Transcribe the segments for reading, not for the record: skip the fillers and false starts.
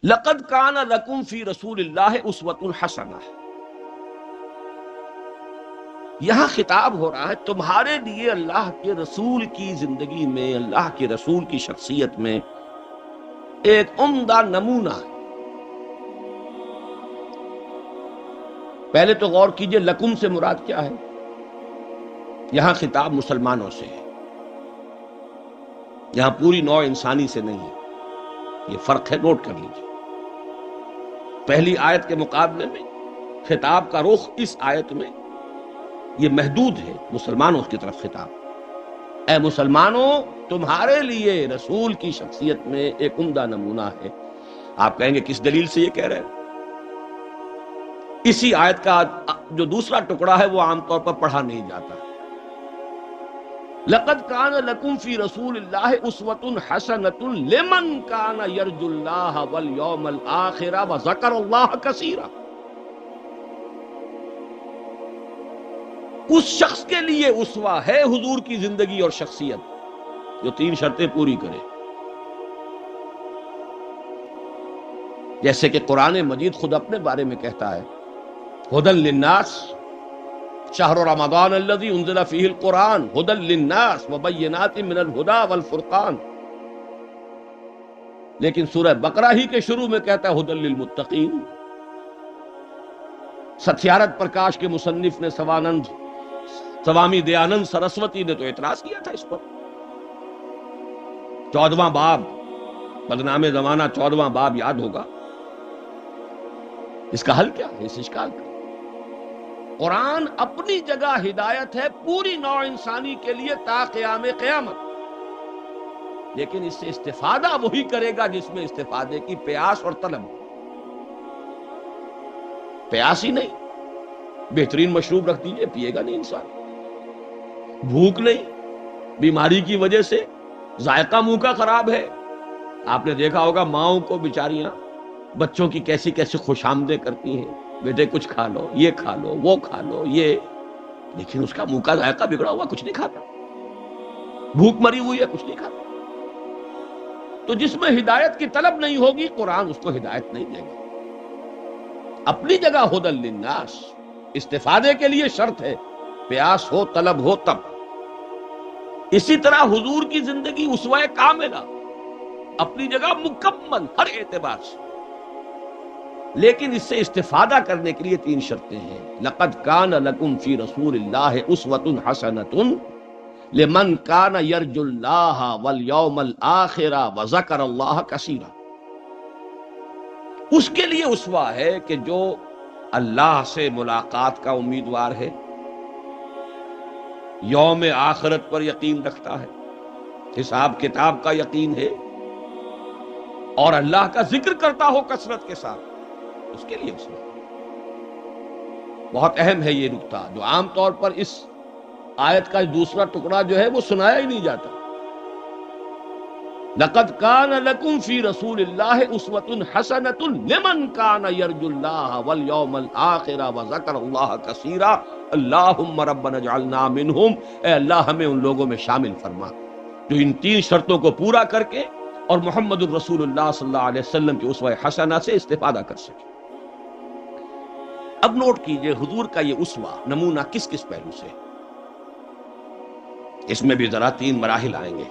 لقد کان لکم فی رسول اللہ اسوۃ حسنہ، یہاں خطاب ہو رہا ہے تمہارے لیے اللہ کے رسول کی زندگی میں، اللہ کے رسول کی شخصیت میں ایک عمدہ نمونہ ہے۔ پہلے تو غور کیجئے لکم سے مراد کیا ہے؟ یہاں خطاب مسلمانوں سے ہے، یہاں پوری نوع انسانی سے نہیں ہے، یہ فرق ہے، نوٹ کر لیجئے۔ پہلی آیت کے مقابلے میں خطاب کا رخ اس آیت میں یہ محدود ہے، مسلمانوں کی طرف خطاب، اے مسلمانوں تمہارے لیے رسول کی شخصیت میں ایک عمدہ نمونہ ہے۔ آپ کہیں گے کس دلیل سے یہ کہہ رہے ہیں؟ اسی آیت کا جو دوسرا ٹکڑا ہے وہ عام طور پر پڑھا نہیں جاتا۔ لقد کان لکم فی رسول اللہ اسوۃ حسنۃ لمن کان یرجو اللہ والیوم الآخر وذکر اللہ کثیرا، اس شخص کے لیے اسوہ ہے حضور کی زندگی اور شخصیت جو تین شرطیں پوری کرے، جیسے کہ قرآن مجید خود اپنے بارے میں کہتا ہے ھدی للناس شہر رمضان الذی انزل فیہ القرآن ھدی للناس وبینات من الہدی والفرقان، لیکن سورہ بقرہ ہی کے شروع میں کہتا ہے ھدی للمتقین۔ ستیارتھ پرکاش کے مصنف نے سوامی دیانند سرسوتی نے تو اعتراض کیا تھا اس پر۔ 14واں باب، بدنام زمانہ 14واں باب یاد ہوگا۔ اس کا حل کیا ہے اس اشکال کا؟ قرآن اپنی جگہ ہدایت ہے پوری نوع انسانی کے لیے تا قیام قیامت، لیکن اس سے استفادہ وہی کرے گا جس میں استفادے کی پیاس اور طلب ہو۔ پیاس ہی نہیں، بہترین مشروب رکھ دیجئے پیے گا نہیں انسان، بھوک نہیں، بیماری کی وجہ سے ذائقہ منہ کا خراب ہے۔ آپ نے دیکھا ہوگا ماؤں کو بیچاریاں بچوں کی کیسی کیسی خوش آمدیں کرتی ہیں، بیٹے کچھ کھا لو، یہ کھا لو، وہ کھا لو، یہ، لیکن اس کا منہ کا ذائقہ بگڑا ہوا کچھ نہیں کھاتا، بھوک مری ہوئی ہے کچھ نہیں کھاتا۔ تو جس میں ہدایت کی طلب نہیں ہوگی قرآن اس کو ہدایت نہیں دے گا۔ اپنی جگہ ھدی للناس، استفادے کے لیے شرط ہے، پیاس ہو طلب ہو تب۔ اسی طرح حضور کی زندگی اسوہ کاملہ، اپنی جگہ مکمل ہر اعتبار سے، لیکن اس سے استفادہ کرنے کے لیے تین شرطیں ہیں۔ لقد کان لکم فی رسول اللہ اسوۃ حسنۃ لمن کان یرجو اللہ والیوم الآخر وذکر اللہ کثیرا، اس کے لیے اسوہ ہے کہ جو اللہ سے ملاقات کا امیدوار ہے، یوم آخرت پر یقین رکھتا ہے، حساب کتاب کا یقین ہے، اور اللہ کا ذکر کرتا ہو کثرت کے ساتھ، اس کے لیے اسوہ۔ بہت اہم ہے یہ نکتہ جو عام طور پر اس آیت کا دوسرا ٹکڑا جو ہے وہ سنایا ہی نہیں جاتا۔ لقد کان لکم فی رسول اللہ اسوۃ حسنۃ لمن کان یرجو اللہ والیوم الآخر وذکر اللہ کثیرا اللہم ربنا اجعلنا منہم، اے اللہ ہمیں ان لوگوں میں شامل فرما جو ان تین شرطوں کو پورا کر کے اور محمد الرسول اللہ صلی اللہ علیہ وسلم کی اسوہ حسنہ سے استفادہ کر سکے۔ اب نوٹ کیجئے حضور کا یہ اسوہ نمونہ کس کس پہلو سے، اس میں بھی ذرا تین مراحل آئیں گے۔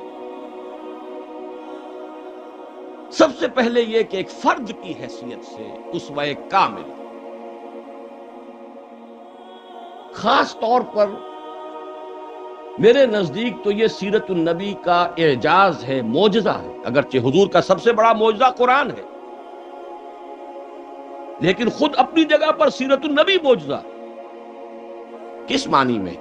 سب سے پہلے یہ کہ ایک فرد کی حیثیت سے اسوہ کامل، خاص طور پر میرے نزدیک تو یہ سیرت النبی کا اعجاز ہے، معجزہ ہے، اگرچہ حضور کا سب سے بڑا معجزہ قرآن ہے، لیکن خود اپنی جگہ پر سیرت النبی معجزہ۔ کس معنی میں؟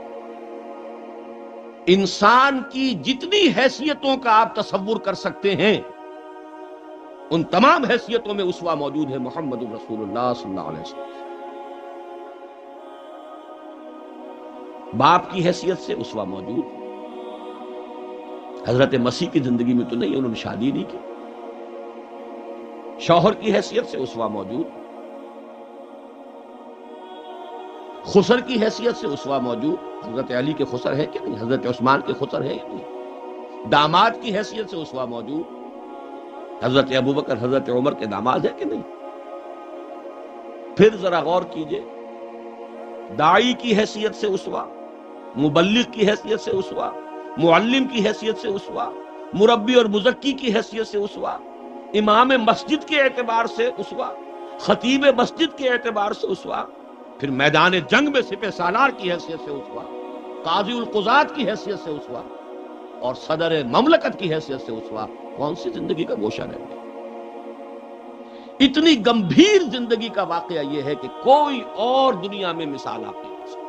انسان کی جتنی حیثیتوں کا آپ تصور کر سکتے ہیں ان تمام حیثیتوں میں اسوہ موجود ہے محمد رسول اللہ صلی اللہ علیہ وسلم۔ باپ کی حیثیت سے اسوہ موجود، حضرت مسیح کی زندگی میں تو نہیں، انہوں نے شادی نہیں کی۔ شوہر کی حیثیت سے اسوہ موجود، خسر کی حیثیت سے اسوہ موجود، حضرت علی کے خسر ہے کہ نہیں، حضرت عثمان کے خسر ہے یا نہیں، داماد کی حیثیت سے اسوہ موجود، حضرت ابوبکر حضرت عمر کے داماد ہے کہ نہیں؟ پھر ذرا غور کیجئے، داعی کی حیثیت سے اسوا، مبلغ کی حیثیت سے اسوا، معلم کی حیثیت سے اسوا، مربی اور مزکی کی حیثیت سے اسوا، امام مسجد کے اعتبار سے اسوا، خطیب مسجد کے اعتبار سے اسوا، پھر میدان جنگ میں سپہ سالار کی حیثیت سے اسوا، قاضی القضات کی حیثیت سے اسوا، اور صدر مملکت کی حیثیت سے اسوا، کون سی زندگی کا گوشہ رہ گیا؟ اتنی گمبھیر زندگی کا واقعہ یہ ہے کہ کوئی اور دنیا میں مثال آپ نہیں دے سکتے،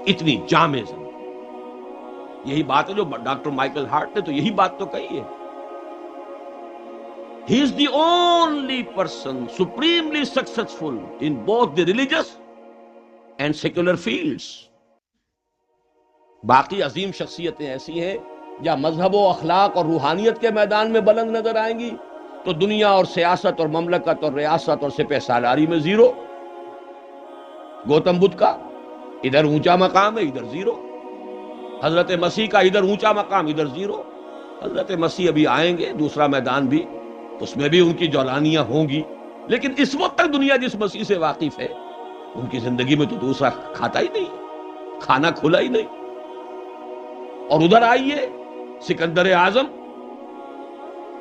اتنی جامع زندگی۔ یہی بات ہے جو ڈاکٹر مائیکل ہارٹ نے تو یہی بات تو کہی ہے، he is the only person supremely successful in both the religious and secular fields۔ باقی عظیم شخصیتیں ایسی ہیں یا مذہب و اخلاق اور روحانیت کے میدان میں بلند نظر آئیں گی تو دنیا اور سیاست اور مملکت اور ریاست اور سپہ سالاری میں زیرو۔ گوتم بدھ کا ادھر اونچا مقام ہے، ادھر زیرو۔ حضرت مسیح کا ادھر اونچا مقام، ادھر زیرو۔ حضرت مسیح ابھی آئیں گے، دوسرا میدان بھی، اس میں بھی ان کی جولانیاں ہوں گی، لیکن اس وقت تک دنیا جس مسیح سے واقف ہے ان کی زندگی میں تو دوسرا کھاتا ہی نہیں، کھانا کھلا ہی نہیں۔ اور ادھر آئیے سکندر اعظم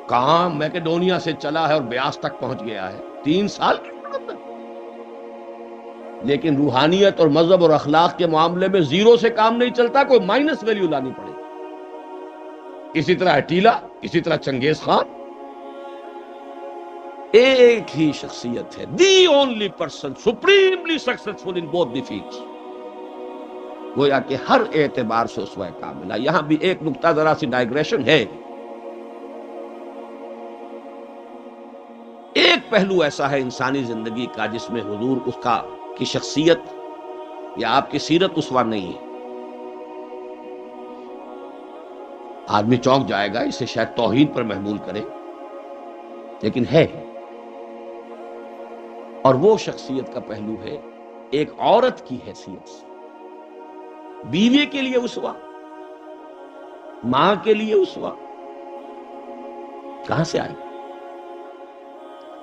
کہاں میکڈونیا سے چلا ہے اور بیاس تک پہنچ گیا ہے، 3 سال کے اندر، لیکن روحانیت اور مذہب اور اخلاق کے معاملے میں زیرو سے کام نہیں چلتا، کوئی مائنس ویلیو لانی پڑے گی۔ اسی طرح اٹیلا، اسی طرح چنگیز خان، ایک ہی شخصیت ہے، the only person supremely successful in both the fields, گویا کہ ہر اعتبار سے اسوہ کاملہ۔ یہاں بھی ایک نقطہ ذرا سی ڈائگریشن ہے، ایک پہلو ایسا ہے انسانی زندگی کا جس میں حضور اس کی شخصیت یا آپ کی سیرت اسوہ نہیں ہے۔ آدمی چونک جائے گا، اسے شاید توہین پر محمول کرے، لیکن ہے، اور وہ شخصیت کا پہلو ہے ایک عورت کی حیثیت سے، بیوی کے لیے اسوہ، ماں کے لیے اسوہ، کہاں سے آئی؟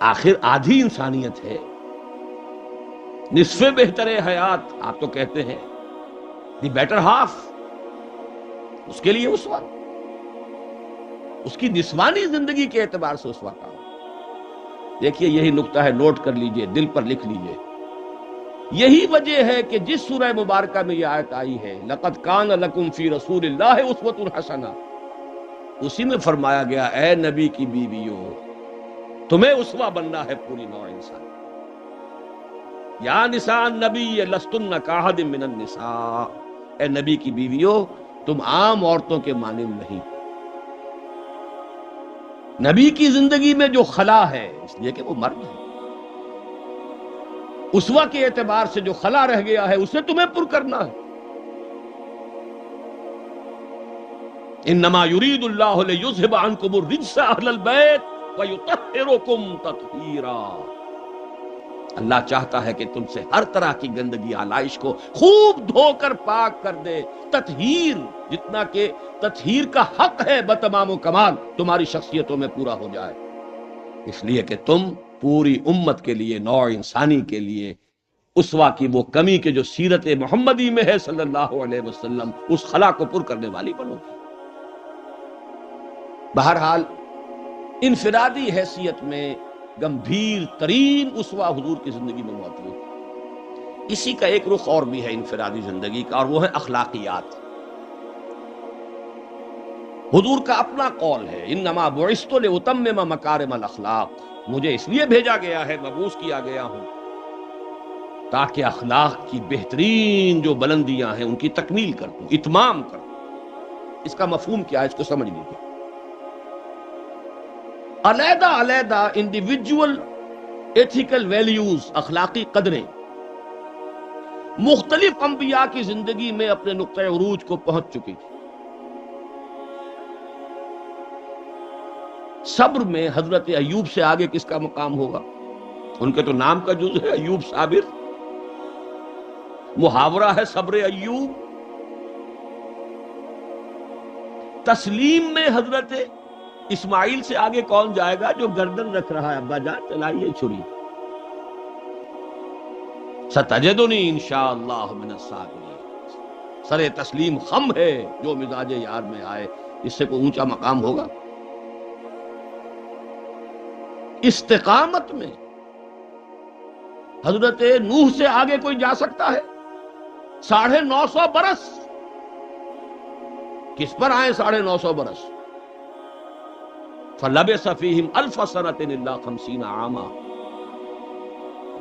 آخر آدھی انسانیت ہے، نصف بہتر حیات آپ تو کہتے ہیں، دی بیٹر ہاف، اس کے لیے اسوہ، اس کی نسوانی زندگی کے اعتبار سے اسوہ کا۔ دیکھیے یہی نقطہ ہے، نوٹ کر لیجئے، دل پر لکھ لیجئے۔ یہی وجہ ہے کہ جس سورہ مبارکہ میں یہ آیت آئی ہے لَقَدْ كَانَ لَكُمْ فِي رَسُولِ اللَّهِ أُسْوَةٌ حَسَنَةٌ، اسی میں فرمایا گیا اے نبی کی بیویوں تمہیں اسوہ بننا ہے پوری نوع انسان۔ یا نساء النبی لستن کاحد من النساء، اے نبی کی بیویوں تم عام عورتوں کے مانند نہیں۔ نبی کی زندگی میں جو خلا ہے اس لیے کہ وہ مرد ہے، اسوہ کے اعتبار سے جو خلا رہ گیا ہے اسے تمہیں پر کرنا ہے۔ انما یرید اللہ لیذھب عنکم الرجس اہل البیت ویطہرکم تطہیرا، اللہ چاہتا ہے کہ تم سے ہر طرح کی گندگی آلائش کو خوب دھو کر پاک کر دے، تطہیر جتنا کہ تطہیر کا حق ہے بتمام و کمال تمہاری شخصیتوں میں پورا ہو جائے، اس لیے کہ تم پوری امت کے لیے، نوع انسانی کے لیے اسوہ کی وہ کمی کہ جو سیرت محمدی میں ہے صلی اللہ علیہ وسلم، اس خلا کو پر کرنے والی بنو گی۔ بہرحال انفرادی حیثیت میں گمبھیر ترین اسوہ حضور کی زندگی میں موجود۔ اسی کا ایک رخ اور بھی ہے انفرادی زندگی کا، اور وہ ہے اخلاقیات۔ حضور کا اپنا قول ہے انما بعثت لاتمم مکارم الاخلاق، مجھے اس لیے بھیجا گیا ہے، مبعوث کیا گیا ہوں تاکہ اخلاق کی بہترین جو بلندیاں ہیں ان کی تکمیل کر دوں، اتمام کر دوں۔ اس کا مفہوم کیا ہے اس کو سمجھ لیجیے۔ علیحدہ علیحدہ انڈیویجول ایتھیکل ویلیوز، اخلاقی قدریں مختلف انبیاء کی زندگی میں اپنے نقطۂ عروج کو پہنچ چکی تھی۔ صبر میں حضرت ایوب سے آگے کس کا مقام ہوگا؟ ان کے تو نام کا جز ہے ایوب صابر، محاورہ ہے صبر ایوب۔ تسلیم میں حضرت اسماعیل سے آگے کون جائے گا جو گردن رکھ رہا ہے ابا جان چلائیے چھری. ستجدنی انشاءاللہ من الصابرین. سر تسلیم خم ہے جو مزاج یار میں آئے، اس سے کوئی اونچا مقام ہوگا؟ استقامت میں حضرت نوح سے آگے کوئی جا سکتا ہے؟ 950 برس کس پر آئے؟ 950 برس. فلبث فیہم 1000 سنۃ الا 50 عاما.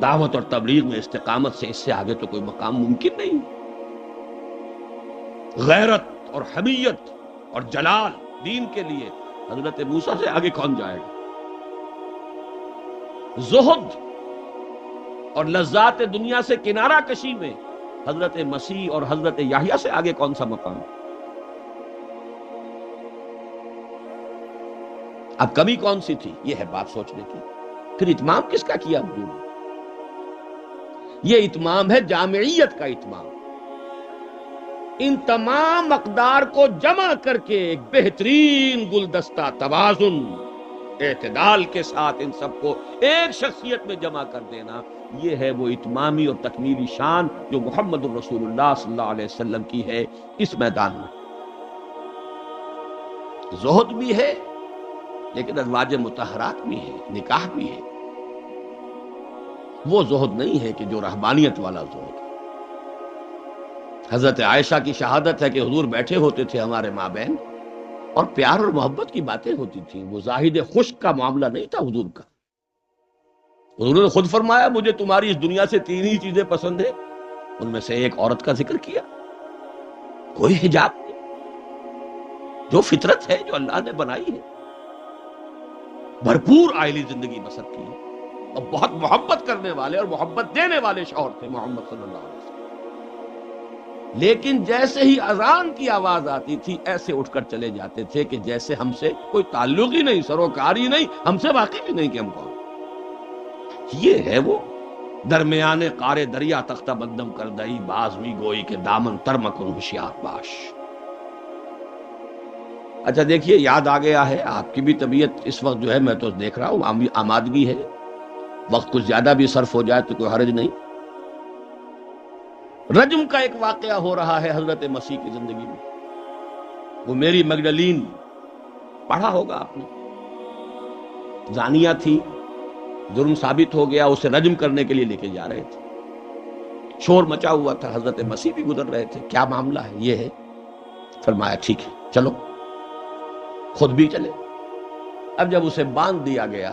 دعوت اور تبلیغ میں استقامت سے اس سے آگے تو کوئی مقام ممکن نہیں. غیرت اور حمیت اور جلال دین کے لیے حضرت موسیٰ سے آگے کون جائے گا؟ زہد اور لذات دنیا سے کنارہ کشی میں حضرت مسیح اور حضرت یحییٰ سے آگے کون سا مقام؟ اب کمی کون سی تھی؟ یہ ہے بات سوچنے کی. پھر اتمام کس کا کیا حضور نے؟ یہ اتمام ہے جامعیت کا اتمام. ان تمام اقدار کو جمع کر کے ایک بہترین گلدستہ توازن اعتدال کے ساتھ ان سب کو ایک شخصیت میں جمع کر دینا، یہ ہے وہ اتمامی اور تکمیلی شان جو محمد الرسول اللہ صلی اللہ علیہ وسلم کی ہے اس میدان میں. زہد بھی ہے لیکن ازواج مطہرات بھی ہے، نکاح بھی ہے. وہ زہد نہیں ہے کہ جو رہبانیت والا زہد. حضرت عائشہ کی شہادت ہے کہ حضور بیٹھے ہوتے تھے ہمارے مابین اور پیار اور محبت کی باتیں ہوتی تھیں. وہ زاہد خشک کا معاملہ نہیں تھا حضور کا. حضور نے خود فرمایا مجھے تمہاری اس دنیا سے 3 ہی چیزیں پسند ہیں. ان میں سے ایک عورت کا ذکر کیا. کوئی حجاب نہیں، جو فطرت ہے جو اللہ نے بنائی ہے. بھرپور عائلی زندگی بسر کی ہے اور بہت محبت کرنے والے اور محبت دینے والے شوہر تھے محمد صلی اللہ علیہ وسلم. لیکن جیسے ہی اذان کی آواز آتی تھی ایسے اٹھ کر چلے جاتے تھے کہ جیسے ہم سے کوئی تعلق ہی نہیں، سروکار ہی نہیں، ہم سے واقف ہی نہیں کہ ہم کون. یہ ہے وہ درمیان قار دریا تختہ بندم کر دئی باز بھی گوئی کے دامن تر مکن ہوشیار باش. اچھا دیکھیے یاد آ گیا ہے آپ کی بھی طبیعت اس وقت جو ہے میں تو دیکھ رہا ہوں آمادگی ہے، وقت کچھ زیادہ بھی صرف ہو جائے تو کوئی حرج نہیں. رجم کا ایک واقعہ ہو رہا ہے حضرت مسیح کی زندگی میں. وہ میری مگدلین پڑھا ہوگا آپ نے، زانیہ تھی، جرم ثابت ہو گیا، اسے رجم کرنے کے لیے لے کے جا رہے تھے. شور مچا ہوا تھا، حضرت مسیح بھی گزر رہے تھے. کیا معاملہ ہے؟ یہ ہے. فرمایا ٹھیک ہے چلو، خود بھی چلے. اب جب اسے باندھ دیا گیا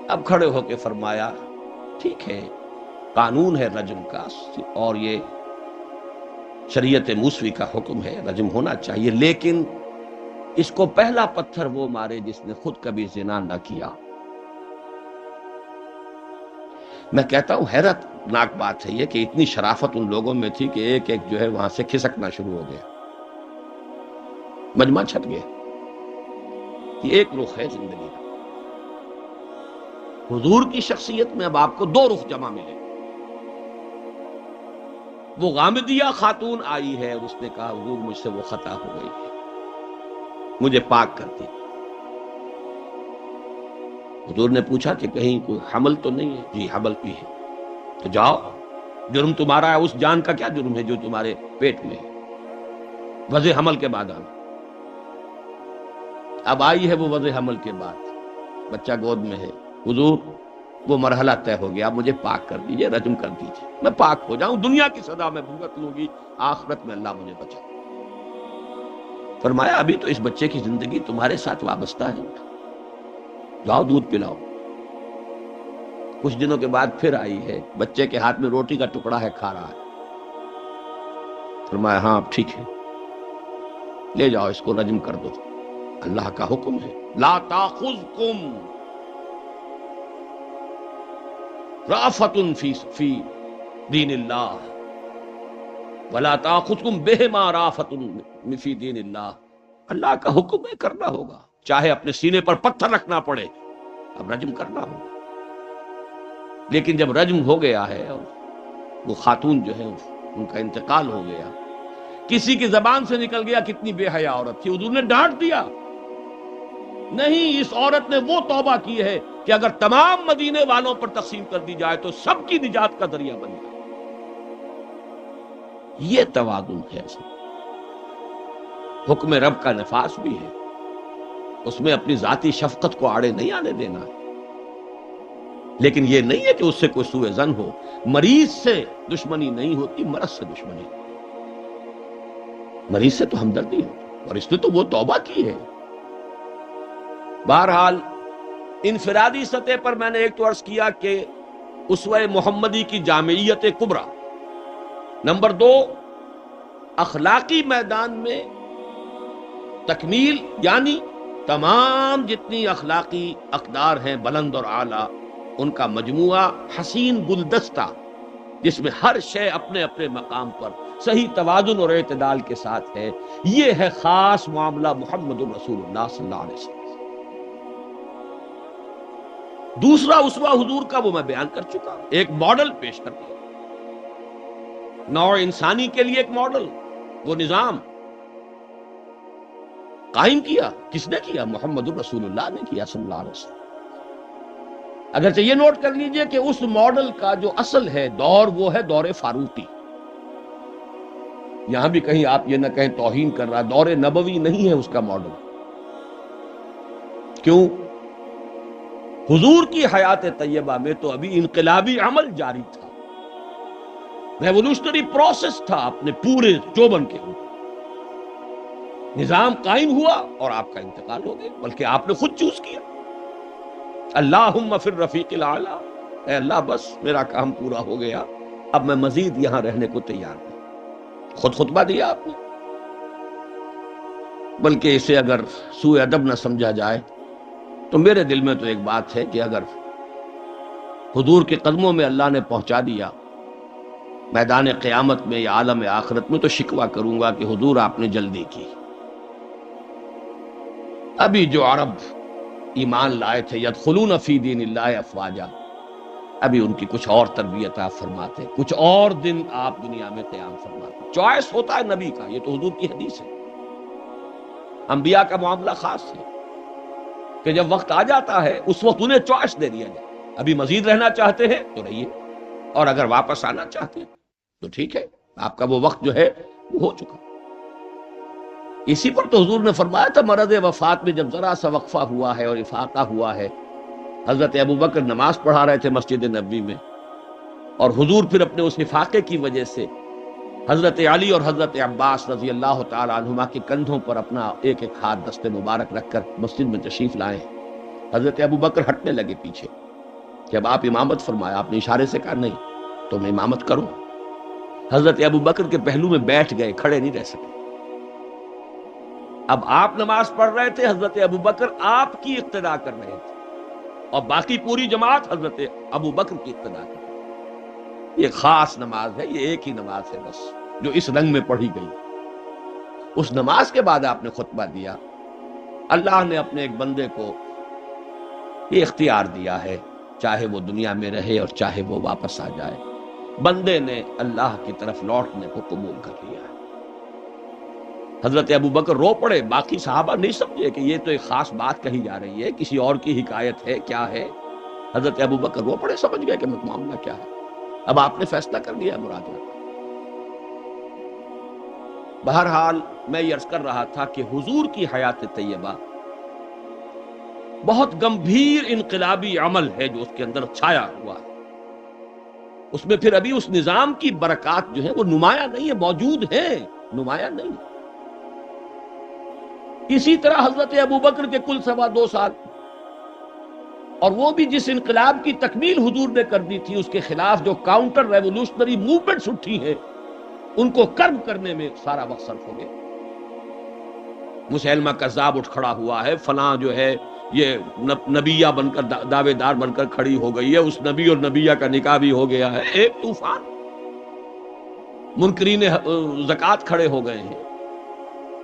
اب کھڑے ہو کے فرمایا ٹھیک ہے قانون ہے رجم کا اور یہ شریعت موسوی کا حکم ہے، رجم ہونا چاہیے، لیکن اس کو پہلا پتھر وہ مارے جس نے خود کبھی زنا نہ کیا. میں کہتا ہوں حیرت ناک بات ہے یہ کہ اتنی شرافت ان لوگوں میں تھی کہ ایک ایک جو ہے وہاں سے کھسکنا شروع ہو گیا، مجمع چھٹ گیا. یہ ایک رخ ہے زندگی کا. حضور کی شخصیت میں اب آپ کو 2 رخ جمع ملے. وہ غامدیہ خاتون آئی ہے اور اس نے کہا حضور مجھ سے وہ خطا ہو گئی ہے، مجھے پاک کر دی. حضور نے پوچھا کہ کہیں کوئی حمل تو نہیں ہے؟ جی حمل بھی ہے. تو جاؤ، جرم تمہارا ہے، اس جان کا کیا جرم ہے جو تمہارے پیٹ میں ہے؟ وضع حمل کے بعد آنا. اب آئی ہے وہ وضع حمل کے بعد، بچہ گود میں ہے. حضور وہ مرحلہ طے ہو گیا، مجھے پاک کر دیجئے، رجم کر دیجئے، میں پاک ہو جاؤں، دنیا کی سزا میں بھگت لوں گی، آخرت میں اللہ مجھے بچا. فرمایا ابھی تو اس بچے کی زندگی تمہارے ساتھ وابستہ ہے، جاؤ دودھ پلاؤ. کچھ دنوں کے بعد پھر آئی ہے، بچے کے ہاتھ میں روٹی کا ٹکڑا ہے، کھا رہا ہے. فرمایا ہاں اب ٹھیک ہے، لے جاؤ اس کو رجم کر دو، اللہ کا حکم ہے. لا تاخذکم رافت فی دین اللہ ولا تاخذکم بہما رافت فی دین اللہ. اللہ کا حکم ہے، کرنا ہوگا، چاہے اپنے سینے پر پتھر رکھنا پڑے، اب رجم کرنا ہوگا. لیکن جب رجم ہو گیا ہے اور وہ خاتون جو ہے ان کا انتقال ہو گیا، کسی کی زبان سے نکل گیا کتنی بے حیا عورت تھی، حضور نے ڈانٹ دیا. نہیں، اس عورت نے وہ توبہ کی ہے کہ اگر تمام مدینے والوں پر تقسیم کر دی جائے تو سب کی نجات کا ذریعہ بن جائے۔ یہ توازن ہے اصل۔ حکم رب کا نفاذ بھی ہے، اس میں اپنی ذاتی شفقت کو آڑے نہیں آنے دینا ہے، لیکن یہ نہیں ہے کہ اس سے کوئی سوء ظن ہو۔ مریض سے دشمنی نہیں ہوتی، مرض سے دشمنی ہوتی۔ مریض سے تو ہمدردی ہوتی، اور اس نے تو وہ توبہ کی ہے۔ بہرحال انفرادی سطح پر میں نے ایک تو عرض کیا کہ اسوہ محمدی کی جامعیت کبریٰ۔ نمبر 2، اخلاقی میدان میں تکمیل، یعنی تمام جتنی اخلاقی اقدار ہیں بلند اور اعلیٰ، ان کا مجموعہ حسین گلدستہ، جس میں ہر شے اپنے اپنے مقام پر صحیح توازن اور اعتدال کے ساتھ ہے۔ یہ ہے خاص معاملہ محمد الرسول اللہ صلی اللہ علیہ وسلم۔ دوسرا اسوہ حضور کا وہ میں بیان کر چکا، ایک ماڈل پیش کر دیا، نوع انسانی کے لیے ایک ماڈل، وہ نظام قائم کیا۔ کس نے کیا؟ محمد الرسول اللہ نے کیا صلی اللہ علیہ وسلم۔ اگرچہ یہ نوٹ کر لیجئے کہ اس ماڈل کا جو اصل ہے دور، وہ ہے دور فاروقی۔ یہاں بھی کہیں آپ یہ نہ کہیں توہین کر رہا، دور نبوی نہیں ہے اس کا ماڈل۔ کیوں؟ حضور کی حیات طیبہ میں تو ابھی انقلابی عمل جاری تھا، ریولوشنری پروسیس تھا اپنے پورے چوبن کے اوپر۔ نظام قائم ہوا اور آپ کا انتقال ہو گیا، بلکہ آپ نے خود چوز کیا۔ اللہم فی الرفیق الاعلی، اے اللہ بس میرا کام پورا ہو گیا، اب میں مزید یہاں رہنے کو تیار ہوں۔ خود خطبہ دیا آپ نے۔ بلکہ اسے اگر سوء ادب نہ سمجھا جائے تو میرے دل میں تو ایک بات ہے کہ اگر حضور کے قدموں میں اللہ نے پہنچا دیا میدان قیامت میں یا عالم آخرت میں، تو شکوہ کروں گا کہ حضور آپ نے جلدی کی۔ ابھی جو عرب ایمان لائے تھے یدخلون فی دین اللہ افواجا، ابھی ان کی کچھ اور تربیت آپ فرماتے، کچھ اور دن آپ دنیا میں قیام فرماتے۔ چوائس ہوتا ہے نبی کا، یہ تو حضور کی حدیث ہے۔ انبیاء کا معاملہ خاص ہے کہ جب وقت آ جاتا ہے اس وقت انہیں چوائس دے دیا جائے، ابھی مزید رہنا چاہتے ہیں تو رہیے، اور اگر واپس آنا چاہتے ہیں تو ٹھیک ہے، آپ کا وہ وقت جو ہے وہ ہو چکا۔ اسی پر تو حضور نے فرمایا تھا مرض وفات میں جب ذرا سا وقفہ ہوا ہے اور افاقہ ہوا ہے، حضرت ابوبکر نماز پڑھا رہے تھے مسجد نبوی میں، اور حضور پھر اپنے اس افاقے کی وجہ سے حضرت علی اور حضرت عباس رضی اللہ تعالی عنہما کے کندھوں پر اپنا ایک ایک ہاتھ دست مبارک رکھ کر مسجد میں تشریف لائے۔ حضرت ابوبکر ہٹنے لگے پیچھے، جب آپ امامت فرمایا آپ نے اشارے سے کہا نہیں تو میں امامت کروں۔ حضرت ابوبکر کے پہلو میں بیٹھ گئے، کھڑے نہیں رہ سکے۔ اب آپ نماز پڑھ رہے تھے، حضرت ابوبکر آپ کی اقتدا کر رہے تھے، اور باقی پوری جماعت حضرت ابوبکر کی اقتدا کر رہی ہے۔ یہ خاص نماز ہے، یہ ایک ہی نماز ہے بس جو اس رنگ میں پڑھی گئی۔ اس نماز کے بعد آپ نے خطبہ دیا۔ اللہ نے اپنے ایک بندے کو یہ اختیار دیا ہے، چاہے وہ دنیا میں رہے اور چاہے وہ واپس آ جائے، بندے نے اللہ کی طرف لوٹنے کو قبول کر لیا ہے۔ حضرت ابوبکر رو پڑے، باقی صحابہ نہیں سمجھے کہ یہ تو ایک خاص بات کہی جا رہی ہے، کسی اور کی حکایت ہے، کیا ہے۔ حضرت ابوبکر رو پڑے، سمجھ گئے کہ معاملہ کیا ہے، اب آپ نے فیصلہ کر لیا مراد رکھا۔ بہرحال میں یہ عرض کر رہا تھا کہ حضور کی حیات طیبہ بہت گمبھیر انقلابی عمل ہے جو اس کے اندر چھایا ہوا ہے، اس میں پھر ابھی اس نظام کی برکات جو ہیں وہ نمایاں نہیں ہے، موجود ہیں، نمایاں نہیں۔ اسی طرح حضرت ابوبکر کے کل 2.25 سال، اور وہ بھی جس انقلاب کی تکمیل حضور نے کر دی تھی، اس کے خلاف جو کاؤنٹر ریولوشنری موومنٹس اٹھی ہیں ان کو کرب کرنے میں سارا وقت صرف ہو گیا۔ مسیلمہ کذاب اٹھ کھڑا ہوا ہے، فلاں جو ہے یہ نبیہ بن کر دعوے دار بن کر کھڑی ہو گئی ہے، اس نبی اور نبیہ کا نکاح بھی ہو گیا ہے، ایک طوفان۔ منکرین زکوٰۃ کھڑے ہو گئے ہیں،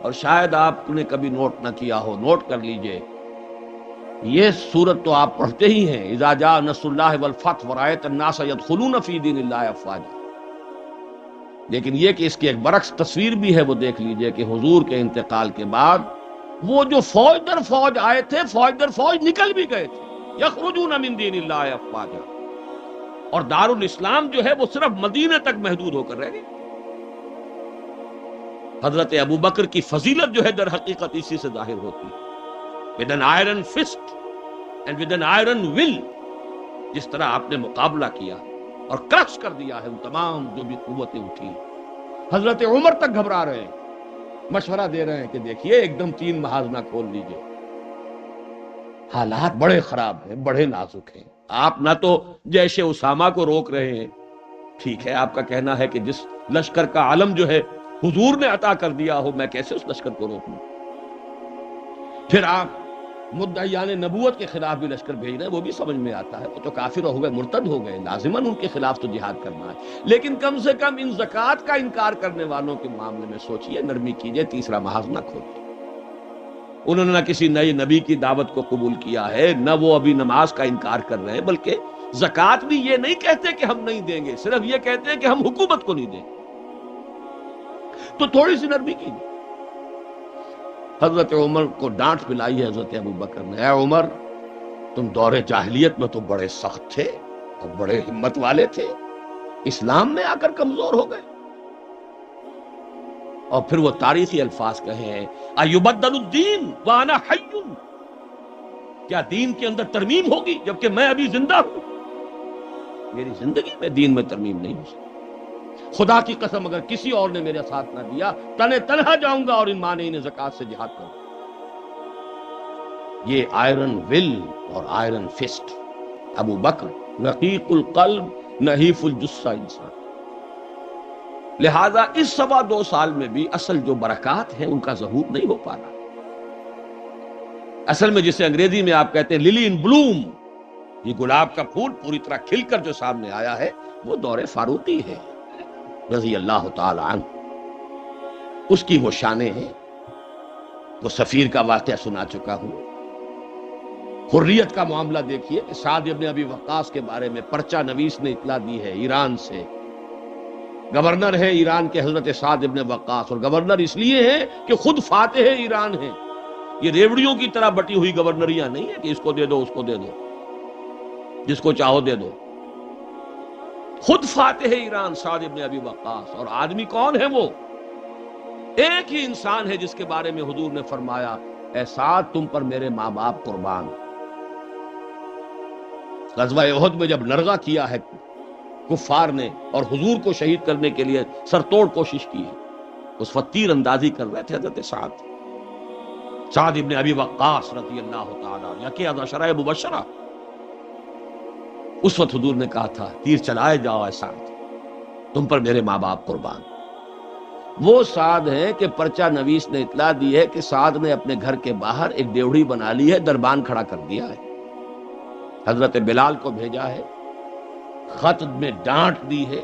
اور شاید آپ نے کبھی نوٹ نہ کیا ہو، نوٹ کر لیجئے، یہ سورت تو آپ پڑھتے ہی ہیں، اذا جاء نصر اللہ والفتح ورأیت الناس يدخلون فی دین اللہ افواجا، لیکن یہ کہ اس کی ایک برعکس تصویر بھی ہے، وہ دیکھ لیجئے کہ حضور کے انتقال کے بعد وہ جو فوج در فوج آئے تھے، فوج در فوج نکل بھی گئے تھے. یخرجون من دین اللہ افواجا. اور دارالاسلام جو ہے وہ صرف مدینے تک محدود ہو کر رہ گئی. حضرت ابو بکر کی فضیلت جو ہے در حقیقت اسی سے ظاہر ہوتی ہے. with an iron fist and with an iron will، جس طرح آپ نے مقابلہ کیا اور کرش کر دیا ہے ان تمام جو بھی قوتیں اٹھی. حضرت عمر تک گھبرا رہے ہیں، مشورہ دے رہے ہیں کہ دیکھیے ایک دم 3 محاذ نہ کھول لیجئے، حالات بڑے خراب ہیں، بڑے نازک ہیں. آپ نہ تو جیش اسامہ کو روک رہے ہیں، ٹھیک ہے آپ کا کہنا ہے کہ جس لشکر کا علم جو ہے حضور نے عطا کر دیا ہو، میں کیسے اس لشکر کو روکوں. پھر آپ مدعیان نبوت کے خلاف بھی لشکر بھیج رہے ہیں، وہ بھی سمجھ میں آتا ہے، وہ تو کافر ہو گئے، مرتد ہو گئے، لازماً ان کے خلاف تو جہاد کرنا ہے. لیکن کم سے کم ان زکوٰۃ کا انکار کرنے والوں کے معاملے میں سوچئے، نرمی کیجئے، تیسرا محاذ نہ کھولئے. انہوں نے نہ کسی نئے نبی کی دعوت کو قبول کیا ہے، نہ وہ ابھی نماز کا انکار کر رہے ہیں، بلکہ زکوٰۃ بھی یہ نہیں کہتے کہ ہم نہیں دیں گے، صرف یہ کہتے ہیں کہ ہم حکومت کو نہیں دیں گے. تو تھوڑی سی نرمی کیجئے. حضرت عمر کو ڈانٹ پلائی ہے حضرت ابو بکر نے. اے عمر، تم دور جاہلیت میں تو بڑے سخت تھے اور بڑے ہمت والے تھے، اسلام میں آ کر کمزور ہو گئے. اور پھر وہ تاریخی الفاظ کہے ہیں، ایبدل الدین وانا حی، کیا دین کے اندر ترمیم ہوگی جبکہ میں ابھی زندہ ہوں؟ میری زندگی میں دین میں ترمیم نہیں ہو سکتی. خدا کی قسم اگر کسی اور نے میرے ساتھ نہ دیا، تنہا جاؤں گا اور ان مانعین زکوٰۃ سے جہاد کروں. یہ آئرن ول اور آئرن فسٹ. ابو بکر رقیق القلب نحیف الجثہ انسان. لہذا اس 2.25 سال میں بھی اصل جو برکات ہیں ان کا ظہور نہیں ہو پا رہا. اصل میں جسے انگریزی میں آپ کہتے ہیں للی ان بلوم، یہ گلاب کا پھول پوری طرح کھل کر جو سامنے آیا ہے وہ دور فاروقی ہے رضی اللہ تعالی عنہ. اس کی وہ شانیں ہیں. وہ سفیر کا واقعہ سنا چکا ہوں. حریت کا معاملہ دیکھیے کہ سعد ابن ابی وقاص کے بارے میں پرچہ نویس نے اطلاع دی ہے ایران سے. گورنر ہے ایران کے حضرت سعد ابن وقاص، اور گورنر اس لیے ہے کہ خود فاتح ایران ہیں. یہ ریوڑیوں کی طرح بٹی ہوئی گورنریاں نہیں ہے کہ اس کو دے دو اس کو دے دو، جس کو چاہو دے دو. خود فاتح ایران سعد ابن ابی وقاص. اور آدمی کون ہے وہ؟ ایک ہی انسان ہے جس کے بارے میں حضور نے فرمایا، اے سعد تم پر میرے ماں باپ قربان. غزوہ احد میں جب نرغہ کیا ہے کفار نے اور حضور کو شہید کرنے کے لیے سر توڑ کوشش کی ہے، اس وقت تیر اندازی کر رہے تھے حضرت سعد ابن ابی وقاص رضی اللہ تعالیٰ عنہ، یکی از عشرہ مبشرہ. اس وقت حضور نے کہا تھا تیر چلائے جاؤ اے سعد، تم پر میرے ماں باپ قربان. وہ سعد ہیں کہ پرچہ نویس نے اطلاع دی ہے کہ سعد نے اپنے گھر کے باہر ایک ڈیوڑی بنا لی ہے، دربان کھڑا کر دیا ہے. حضرت بلال کو بھیجا ہے، خط میں ڈانٹ دی ہے،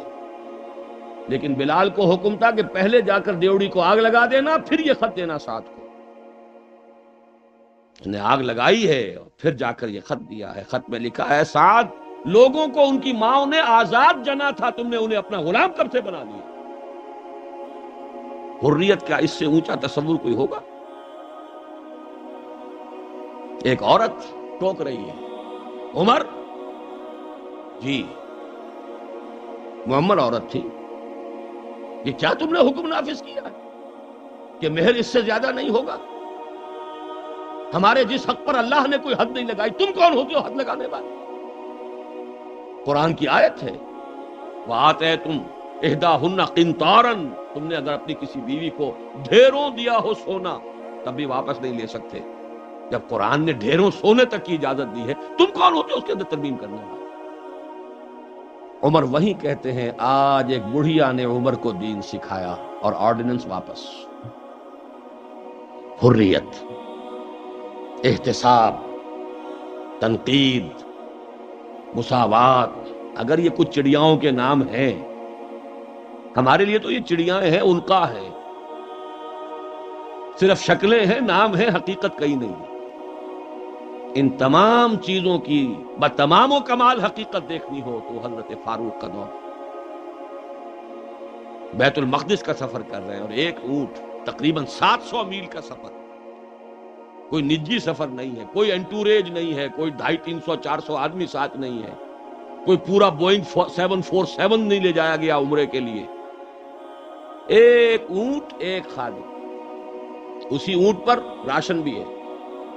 لیکن بلال کو حکم تھا کہ پہلے جا کر ڈیوڑی کو آگ لگا دینا، پھر یہ خط دینا سعد کو. نے آگ لگائی ہے اور پھر جا کر یہ خط دیا ہے. خط میں لکھا ہے، سعد لوگوں کو ان کی ماں نے آزاد جنا تھا، تم نے انہیں اپنا غلام کب سے بنا لیا. حریت کا اس سے اونچا تصور کوئی ہوگا؟ ایک عورت ٹوک رہی ہے، عمر جی محمد عورت تھی، یہ کیا تم نے حکم نافذ کیا کہ مہر اس سے زیادہ نہیں ہوگا؟ ہمارے جس حق پر اللہ نے کوئی حد نہیں لگائی، تم کون ہوتے ہو حد لگانے والے؟ قرآن کی آیت ہے، وَآتَيْتُمْ إِحْدَاهُنَّ قِنْطَارًا، تم نے اگر اپنی کسی بیوی کو ڈھیروں دیا ہو سونا تب بھی واپس نہیں لے سکتے. جب قرآن نے ڈھیروں سونے تک کی اجازت دی ہے، تم کون ہوتے ہو اس کے اندر ترمیم کرنے والے؟ عمر وہیں کہتے ہیں، آج ایک بڑھیا نے عمر کو دین سکھایا اور آرڈیننس واپس. حریت، احتساب، تنقید، مساوات، اگر یہ کچھ چڑیاؤں کے نام ہیں، ہمارے لیے تو یہ چڑیاں ہیں، ان کا ہے، صرف شکلیں ہیں، نام ہیں، حقیقت کہیں نہیں. ان تمام چیزوں کی بتمام و کمال حقیقت دیکھنی ہو تو حضرت فاروق کا دور. بیت المقدس کا سفر کر رہے ہیں اور ایک اونٹ تقریباً 700 میل کا سفر. کوئی نجی سفر نہیں ہے، کوئی انٹوریج نہیں ہے، کوئی 250-300-400 آدمی ساتھ نہیں ہے، کوئی پورا بوئنگ 747 نہیں لے جایا گیا عمرے کے لیے. ایک اونٹ ایک خادم، اسی اونٹ پر راشن بھی ہے،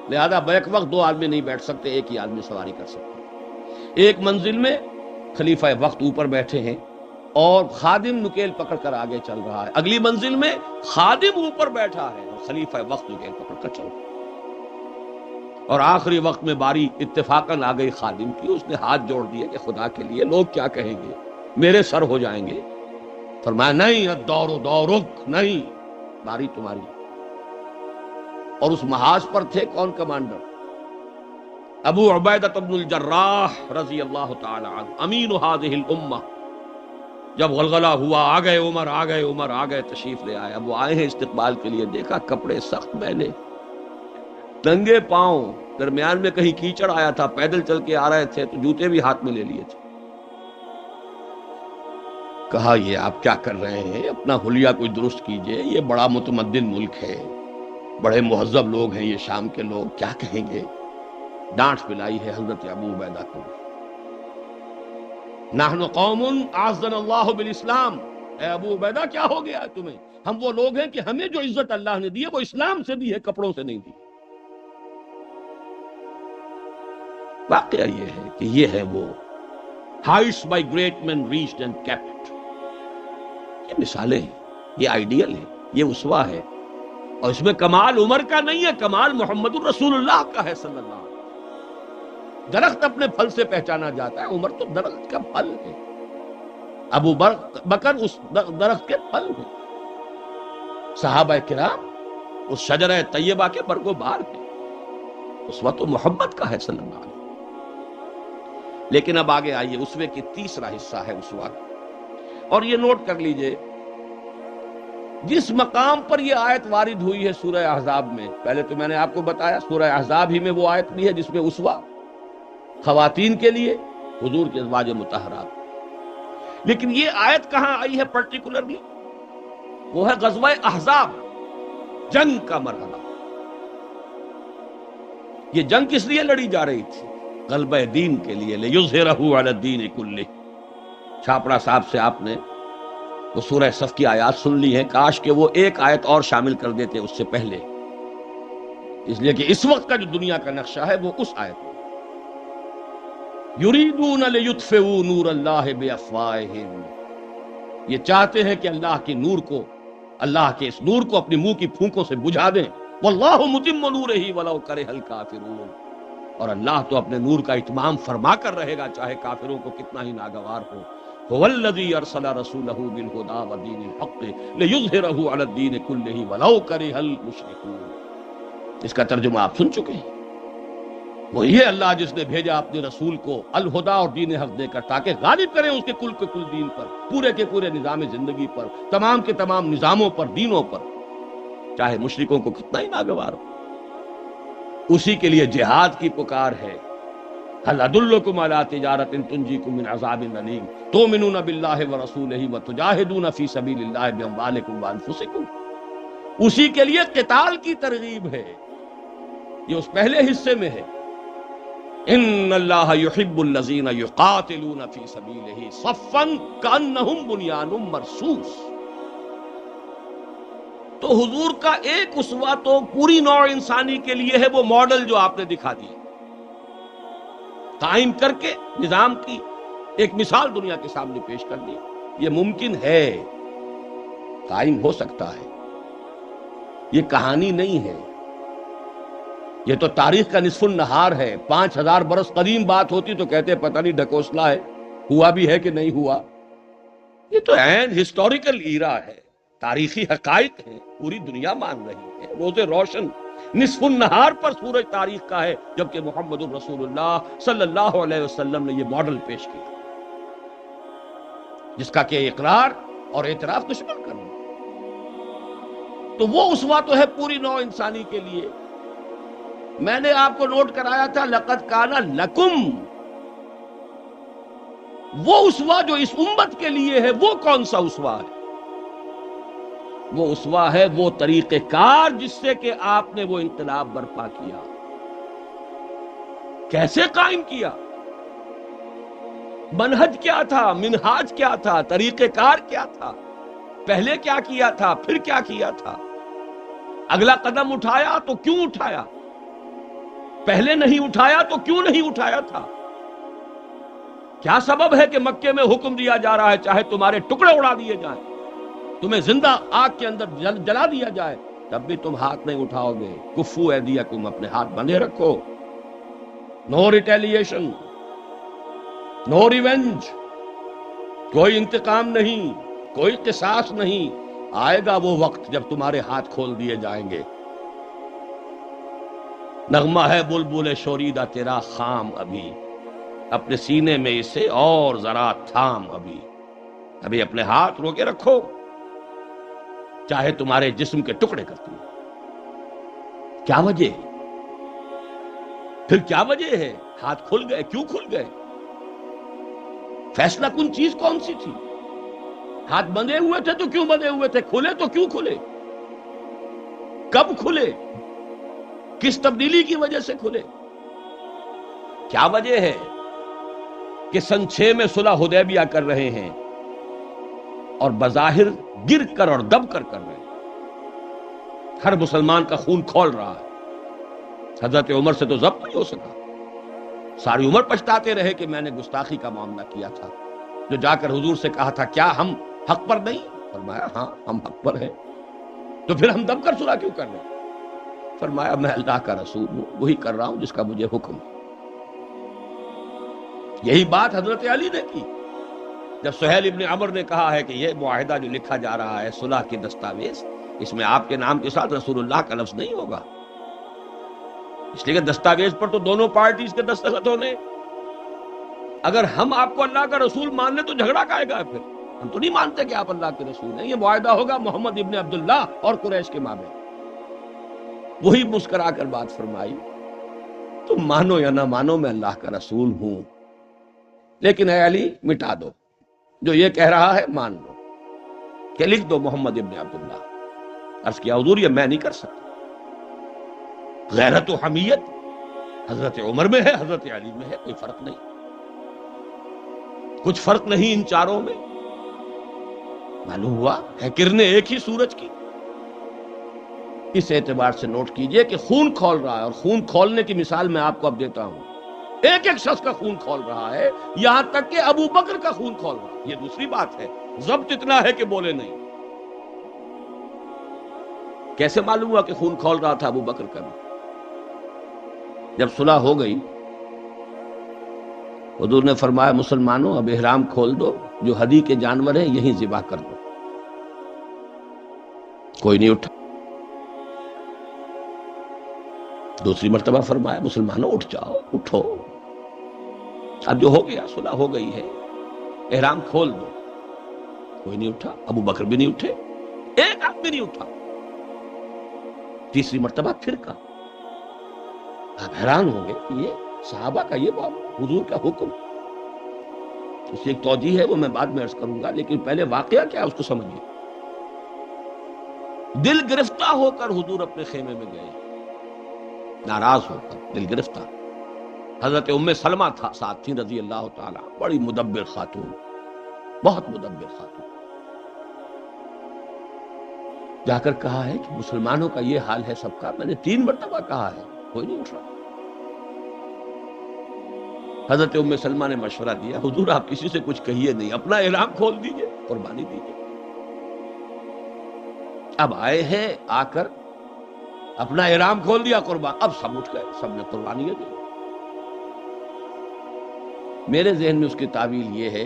لہذا بیک وقت 2 آدمی نہیں بیٹھ سکتے، ایک ہی آدمی سواری کر سکتے. ایک منزل میں خلیفہ وقت اوپر بیٹھے ہیں اور خادم نکیل پکڑ کر آگے چل رہا ہے، اگلی منزل میں خادم اوپر بیٹھا ہے اور خلیفہ وقت نکیل پکڑ کر چل رہا ہے. اور آخری وقت میں باری اتفاقاً آ گئی خادم کی، اس نے ہاتھ جوڑ دیے کہ خدا کے لیے لوگ کیا کہیں گے، میرے سر ہو جائیں گے. فرمایا نہیں، الدور دورک، نہیں، باری تمہاری. اور اس محاذ پر تھے کون کمانڈر؟ ابو عبیدہ بن الجراح رضی اللہ تعالی عنہ، امین هذه الامہ. جب غلغلہ ہوا، آ گئے عمر، آ گئے عمر، آ گئے، تشریف لے آئے. اب وہ آئے ہیں استقبال کے لیے، دیکھا کپڑے سخت میلے، ننگے پاؤں، درمیان میں کہیں کیچڑ آیا تھا، پیدل چل کے آ رہے تھے تو جوتے بھی ہاتھ میں لے لیے تھے. کہا یہ آپ کیا کر رہے ہیں، اپنا حلیہ کوئی درست کیجئے، یہ بڑا متمدن ملک ہے، بڑے مہذب لوگ ہیں یہ شام کے لوگ، کیا کہیں گے. ڈانٹ پلائی ہے حضرت ابو عبیدہ کو. نحن قوم اعزنا اللہ بالاسلام، اے ابو عبیدہ کیا ہو گیا تمہیں، ہم وہ لوگ ہیں کہ ہمیں جو عزت اللہ نے دی ہے وہ اسلام سے دی ہے، کپڑوں سے نہیں دی. واقعہ یہ ہے کہ یہ ہے وہ heights by great man reached and kept. یہ مثالیں ہیں، یہ آئیڈیل ہے، یہ اسوہ ہے. اور اس میں کمال عمر کا نہیں ہے، کمال محمد الرسول اللہ کا ہے صلی اللہ علیہ وسلم. درخت اپنے پھل سے پہچانا جاتا ہے، عمر تو درخت کا پھل ہے، ابو بکر اس درخت کے پھل ہیں، صحابہ کرام اس شجرہ طیبہ کے برگ و بار ہیں. اسوہ تو محمد کا ہے صلی اللہ علیہ وسلم. لیکن اب آگے آئیے، اسوے کی تیسرا حصہ ہے اسوہ کا. اور یہ نوٹ کر لیجئے، جس مقام پر یہ آیت وارد ہوئی ہے سورہ احزاب میں، پہلے تو میں نے آپ کو بتایا سورہ احزاب ہی میں وہ آیت بھی ہے جس میں اسوہ خواتین کے لیے حضور کے ازواج مطہرات. لیکن یہ آیت کہاں آئی ہے پرٹیکولرلی؟ وہ ہے غزوہ احزاب، جنگ کا مرحلہ. یہ جنگ کس لیے لڑی جا رہی تھی؟ غلبہ دین کے لیے، لِیُظْهِرَهُ عَلَى الدِّینِ كُلِّهِ. چھاپڑا صاحب سے آپ نے وہ سورہ صف کی آیات سن لی ہیں، کاش کہ وہ ایک آیت اور شامل کر دیتے اس سے پہلے، اس لیے کہ اس وقت کا جو دنیا کا نقشہ ہے وہ اس آیت میں. یریدون لیطفئوا نور اللہ بافواہہم، یہ چاہتے ہیں کہ اللہ کے نور کو، اللہ کے اس نور کو اپنی منہ کی پھونکوں سے بجھا دیں. واللہ متم نورہ ولو کرہ الکافرون، اور اللہ تو اپنے نور کا اتمام فرما کر رہے گا چاہے کافروں کو کتنا ہی ناگوار ہو. هو الذی ارسل رسولہ بالہدی ودین الحق لیظہرہ علی الدین کلہ ولو کرہ المشرکون. اس کا ترجمہ آپ سن چکے ہیں. وہ یہ اللہ جس نے بھیجا اپنے رسول کو الہدا اور دین حق دے کر تاکہ غالب کریں اس کے کل دین پر، پورے کے پورے نظام زندگی پر، تمام کے تمام نظاموں پر، دینوں پر، چاہے مشرکوں کو کتنا ہی ناگوار ہو. اسی کے لیے جہاد کی پکار ہے. هل ادلکم علی تجارۃ تنجیکم من عذاب الیم تؤمنون باللہ ورسولہ وتجاہدون فی سبیل اللہ باموالکم وانفسکم. اسی کے لیے قتال کی ترغیب ہے. یہ اس پہلے حصے میں ہے، ان اللہ یحب الذین یقاتلون فی سبیلہ صفا کانہم بنیان مرصوص. تو حضور کا ایک اسوہ تو پوری نوع انسانی کے لیے ہے، وہ ماڈل جو آپ نے دکھا دی، قائم کر کے نظام کی ایک مثال دنیا کے سامنے پیش کر دی. یہ ممکن ہے، قائم ہو سکتا ہے، یہ کہانی نہیں ہے، یہ تو تاریخ کا نصف النہار ہے. 5000 برس قدیم بات ہوتی تو کہتے پتہ نہیں ڈھکوسلا ہے، ہوا بھی ہے کہ نہیں ہوا. یہ تو عین ہسٹوریکل ایرا ہے، تاریخی حقائق ہیں، پوری دنیا مان رہی ہے. روز روشن نصف النہار پر سورج تاریخ کا ہے، جبکہ محمد الرسول اللہ صلی اللہ علیہ وسلم نے یہ ماڈل پیش کیا جس کا کہ اقرار اور اعتراف دشمن کرنا. تو وہ اسوہ تو ہے پوری نوع انسانی کے لیے. میں نے آپ کو نوٹ کرایا تھا لقد کان لکم، وہ اسوہ جو اس امت کے لیے ہے وہ کون سا اسوہ ہے؟ وہ اسوا ہے، وہ طریقہ کار جس سے کہ آپ نے وہ انقلاب برپا کیا، کیسے قائم کیا، منہج کیا تھا، منہاج کیا تھا، طریقہ کار کیا تھا، پہلے کیا کیا تھا، پھر کیا کیا تھا، اگلا قدم اٹھایا تو کیوں اٹھایا، پہلے نہیں اٹھایا تو کیوں نہیں اٹھایا تھا، کیا سبب ہے کہ مکے میں حکم دیا جا رہا ہے چاہے تمہارے ٹکڑے اڑا دیے جائیں، تمہیں زندہ آگ کے اندر جلا دیا جائے، تب بھی تم ہاتھ نہیں اٹھاؤ گے، کفو ایدیکم، اپنے ہاتھ بندھے رکھو، نو ریٹیلیشن، نو ریونج، کوئی انتقام نہیں، کوئی قصاص نہیں، آئے گا وہ وقت جب تمہارے ہاتھ کھول دیے جائیں گے۔ نغمہ ہے بلبل شوریدہ تیرا خام ابھی، اپنے سینے میں اسے اور ذرا تھام، ابھی اپنے ہاتھ روکے رکھو، چاہے تمہارے جسم کے ٹکڑے کرتی ہو۔ کیا وجہ ہے؟ پھر کیا وجہ ہے؟ ہاتھ کھل گئے، کیوں کھل گئے؟ فیصلہ کن چیز کون سی تھی؟ ہاتھ بندھے ہوئے تھے تو کیوں بندھے ہوئے تھے؟ کھلے تو کیوں کھلے؟ کب کھلے؟ کس تبدیلی کی وجہ سے کھلے؟ کیا وجہ ہے کہ سن 6 میں صلح حدیبیہ کر رہے ہیں اور بظاہر گر کر اور دب کر رہے ہیں، ہر مسلمان کا خون کھول رہا ہے، حضرت عمر سے تو ضبط نہیں ہو سکا، ساری عمر پچھتاتے رہے کہ میں نے گستاخی کا معاملہ کیا تھا، جو جا کر حضور سے کہا تھا کیا ہم حق پر نہیں؟ فرمایا ہاں ہم حق پر ہیں، تو پھر ہم دب کر صلح کیوں کر رہے ہیں؟ فرمایا میں اللہ کا رسول ہوں، وہی کر رہا ہوں جس کا مجھے حکم ہے۔ یہی بات حضرت علی نے کی جب سہیل ابن عمر نے کہا ہے کہ یہ معاہدہ جو لکھا جا رہا ہے صلح کی دستاویز، اس میں آپ کے نام کے ساتھ رسول اللہ کا لفظ نہیں ہوگا، اس لیے کہ دستاویز پر تو دونوں پارٹیز کے دستخط ہونے، اگر ہم آپ کو اللہ کا رسول مان لیں تو جھگڑا کائے گا؟ پھر ہم تو نہیں مانتے کہ آپ اللہ کے رسول ہیں، یہ معاہدہ ہوگا محمد ابن عبداللہ اور قریش کے مابین۔ وہی مسکرا کر بات فرمائی، تم مانو یا نہ مانو میں اللہ کا رسول ہوں، لیکن اے علی مٹا دو، جو یہ کہہ رہا ہے مان لو کہ لکھ دو محمد ابن عبداللہ۔ عرض کیا حضور یہ میں نہیں کر سکتا، غیرت و حمیت حضرت عمر میں ہے، حضرت علی میں ہے، کوئی فرق نہیں، کچھ فرق نہیں ان چاروں میں۔ معلوم ہوا ہے کرنے ایک ہی سورج کی۔ اس اعتبار سے نوٹ کیجئے کہ خون کھول رہا ہے، اور خون کھولنے کی مثال میں آپ کو اب دیتا ہوں، ایک ایک شخص کا خون کھول رہا ہے، یہاں تک کہ ابو بکر کا خون کھول رہا ہے۔ یہ دوسری بات ہے، ضبط اتنا ہے کہ بولے نہیں۔ کیسے معلوم ہوا کہ خون کھول رہا تھا ابو بکر کا بھی؟ جب صلح ہو گئی حضور نے فرمایا مسلمانوں اب احرام کھول دو، جو ہدی کے جانور ہیں یہیں ذبح کر دو۔ کوئی نہیں اٹھا۔ دوسری مرتبہ فرمایا مسلمانوں اٹھ جاؤ، اٹھو، اب جو ہو گیا صلح ہو گئی ہے، احرام کھول دو۔ کوئی نہیں اٹھا، ابو بکر بھی نہیں اٹھے، ایک آدمی نہیں اٹھا۔ تیسری مرتبہ پھر کہا، آپ حیران ہوں گے کہ یہ صحابہ کا یہ حضور کا حکم، اس کی ایک توجیہ ہے وہ میں بعد میں عرض کروں گا، لیکن پہلے واقعہ کیا ہے اس کو سمجھیے۔ دل گرفتہ ہو کر حضور اپنے خیمے میں گئے، ناراض ہو کر، دل گرفتہ۔ حضرت ام سلمہ تھا ساتھ تھی رضی اللہ تعالی، بڑی مدبر خاتون، بہت مدبر خاتون۔ جا کر کہا ہے کہ مسلمانوں کا یہ حال ہے سب کا، میں نے 3 مرتبہ کہا ہے، کوئی نہیں اٹھ رہا۔ حضرت ام سلمہ نے مشورہ دیا، حضور آپ کسی سے کچھ کہیے نہیں، اپنا احرام کھول دیجئے، قربانی دیجئے۔ اب آئے ہیں، آ کر اپنا احرام کھول دیا، قربان، اب سب اٹھ گئے، سب نے قربانیاں دی۔ میرے ذہن میں اس کی تعویل یہ ہے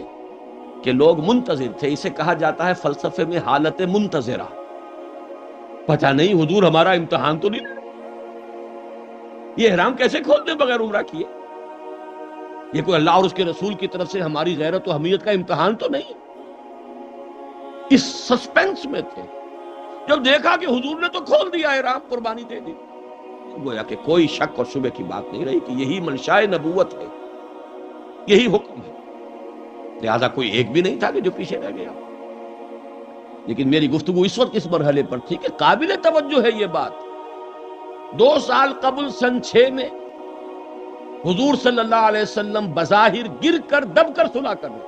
کہ لوگ منتظر تھے، اسے کہا جاتا ہے فلسفے میں حالت منتظرہ، پتہ نہیں حضور ہمارا امتحان تو نہیں، یہ احرام کیسے کھول دیں بغیر عمرہ کیے؟ یہ کوئی اللہ اور اس کے رسول کی طرف سے ہماری غیرت و حمیت کا امتحان تو نہیں؟ اس سسپینس میں تھے۔ جب دیکھا کہ حضور نے تو کھول دیا احرام، قربانی دے دی، گویا کہ کوئی شک اور شبہ کی بات نہیں رہی کہ یہی منشاء نبوت ہے، یہی حکم ہے، لہذا کوئی ایک بھی نہیں تھا کہ جو پیچھے رہ گیا۔ لیکن میری گفتگو اس وقت اس مرحلے پر تھی کہ قابل توجہ ہے یہ بات. 2 سال قبل سن 6 میں حضور صلی اللہ علیہ وسلم بظاہر گر کر دب کر صلح کر رہے،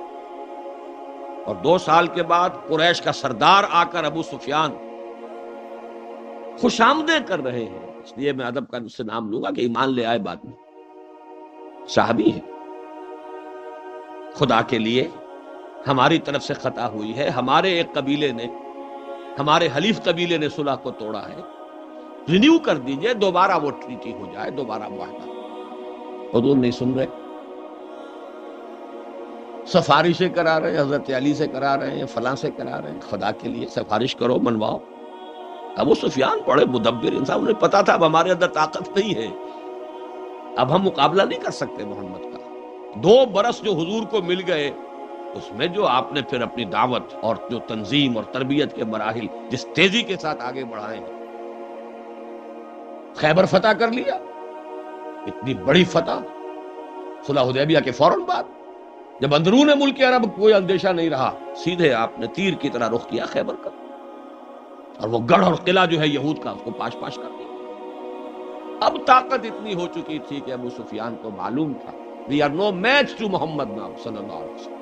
اور 2 سال کے بعد قریش کا سردار آ کر ابو سفیان خوش آمدیں کر رہے ہیں. اس لیے میں ادب کا اس سے نام لوں گا کہ ایمان لے آئے بعد میں. صحابی ہے. خدا کے لیے ہماری طرف سے خطا ہوئی ہے، ہمارے ایک قبیلے نے، ہمارے حلیف قبیلے نے صلح کو توڑا ہے، رینیو کر دیجئے، دوبارہ وہ ٹریٹی ہو جائے، دوبارہ معاہدہ. حضور نہیں سن رہے، سفارشیں کرا رہے ہیں، حضرت علی سے کرا رہے ہیں، فلاں سے کرا رہے ہیں. خدا کے لیے سفارش کرو، منواؤ. ابو سفیان بڑے مدبر انسان، انہیں پتا تھا اب ہمارے اندر طاقت نہیں ہے، اب ہم مقابلہ نہیں کر سکتے محمد کا. 2 برس جو حضور کو مل گئے، اس میں جو آپ نے پھر اپنی دعوت اور جو تنظیم اور تربیت کے مراحل جس تیزی کے ساتھ آگے بڑھائے ہیں. خیبر فتح کر لیا، اتنی بڑی فتح صلح حدیبیہ کے فوراً بعد، جب اندرون ملک عرب کوئی اندیشہ نہیں رہا، سیدھے آپ نے تیر کی طرح رخ کیا خیبر کا، اور وہ گڑھ اور قلعہ جو ہے یہود کا، اس کو پاش پاش کر دیا. اب طاقت اتنی ہو چکی تھی کہ ابو سفیان کو معلوم تھا we are no match to Muhammad now صلی اللہ علیہ وسلم.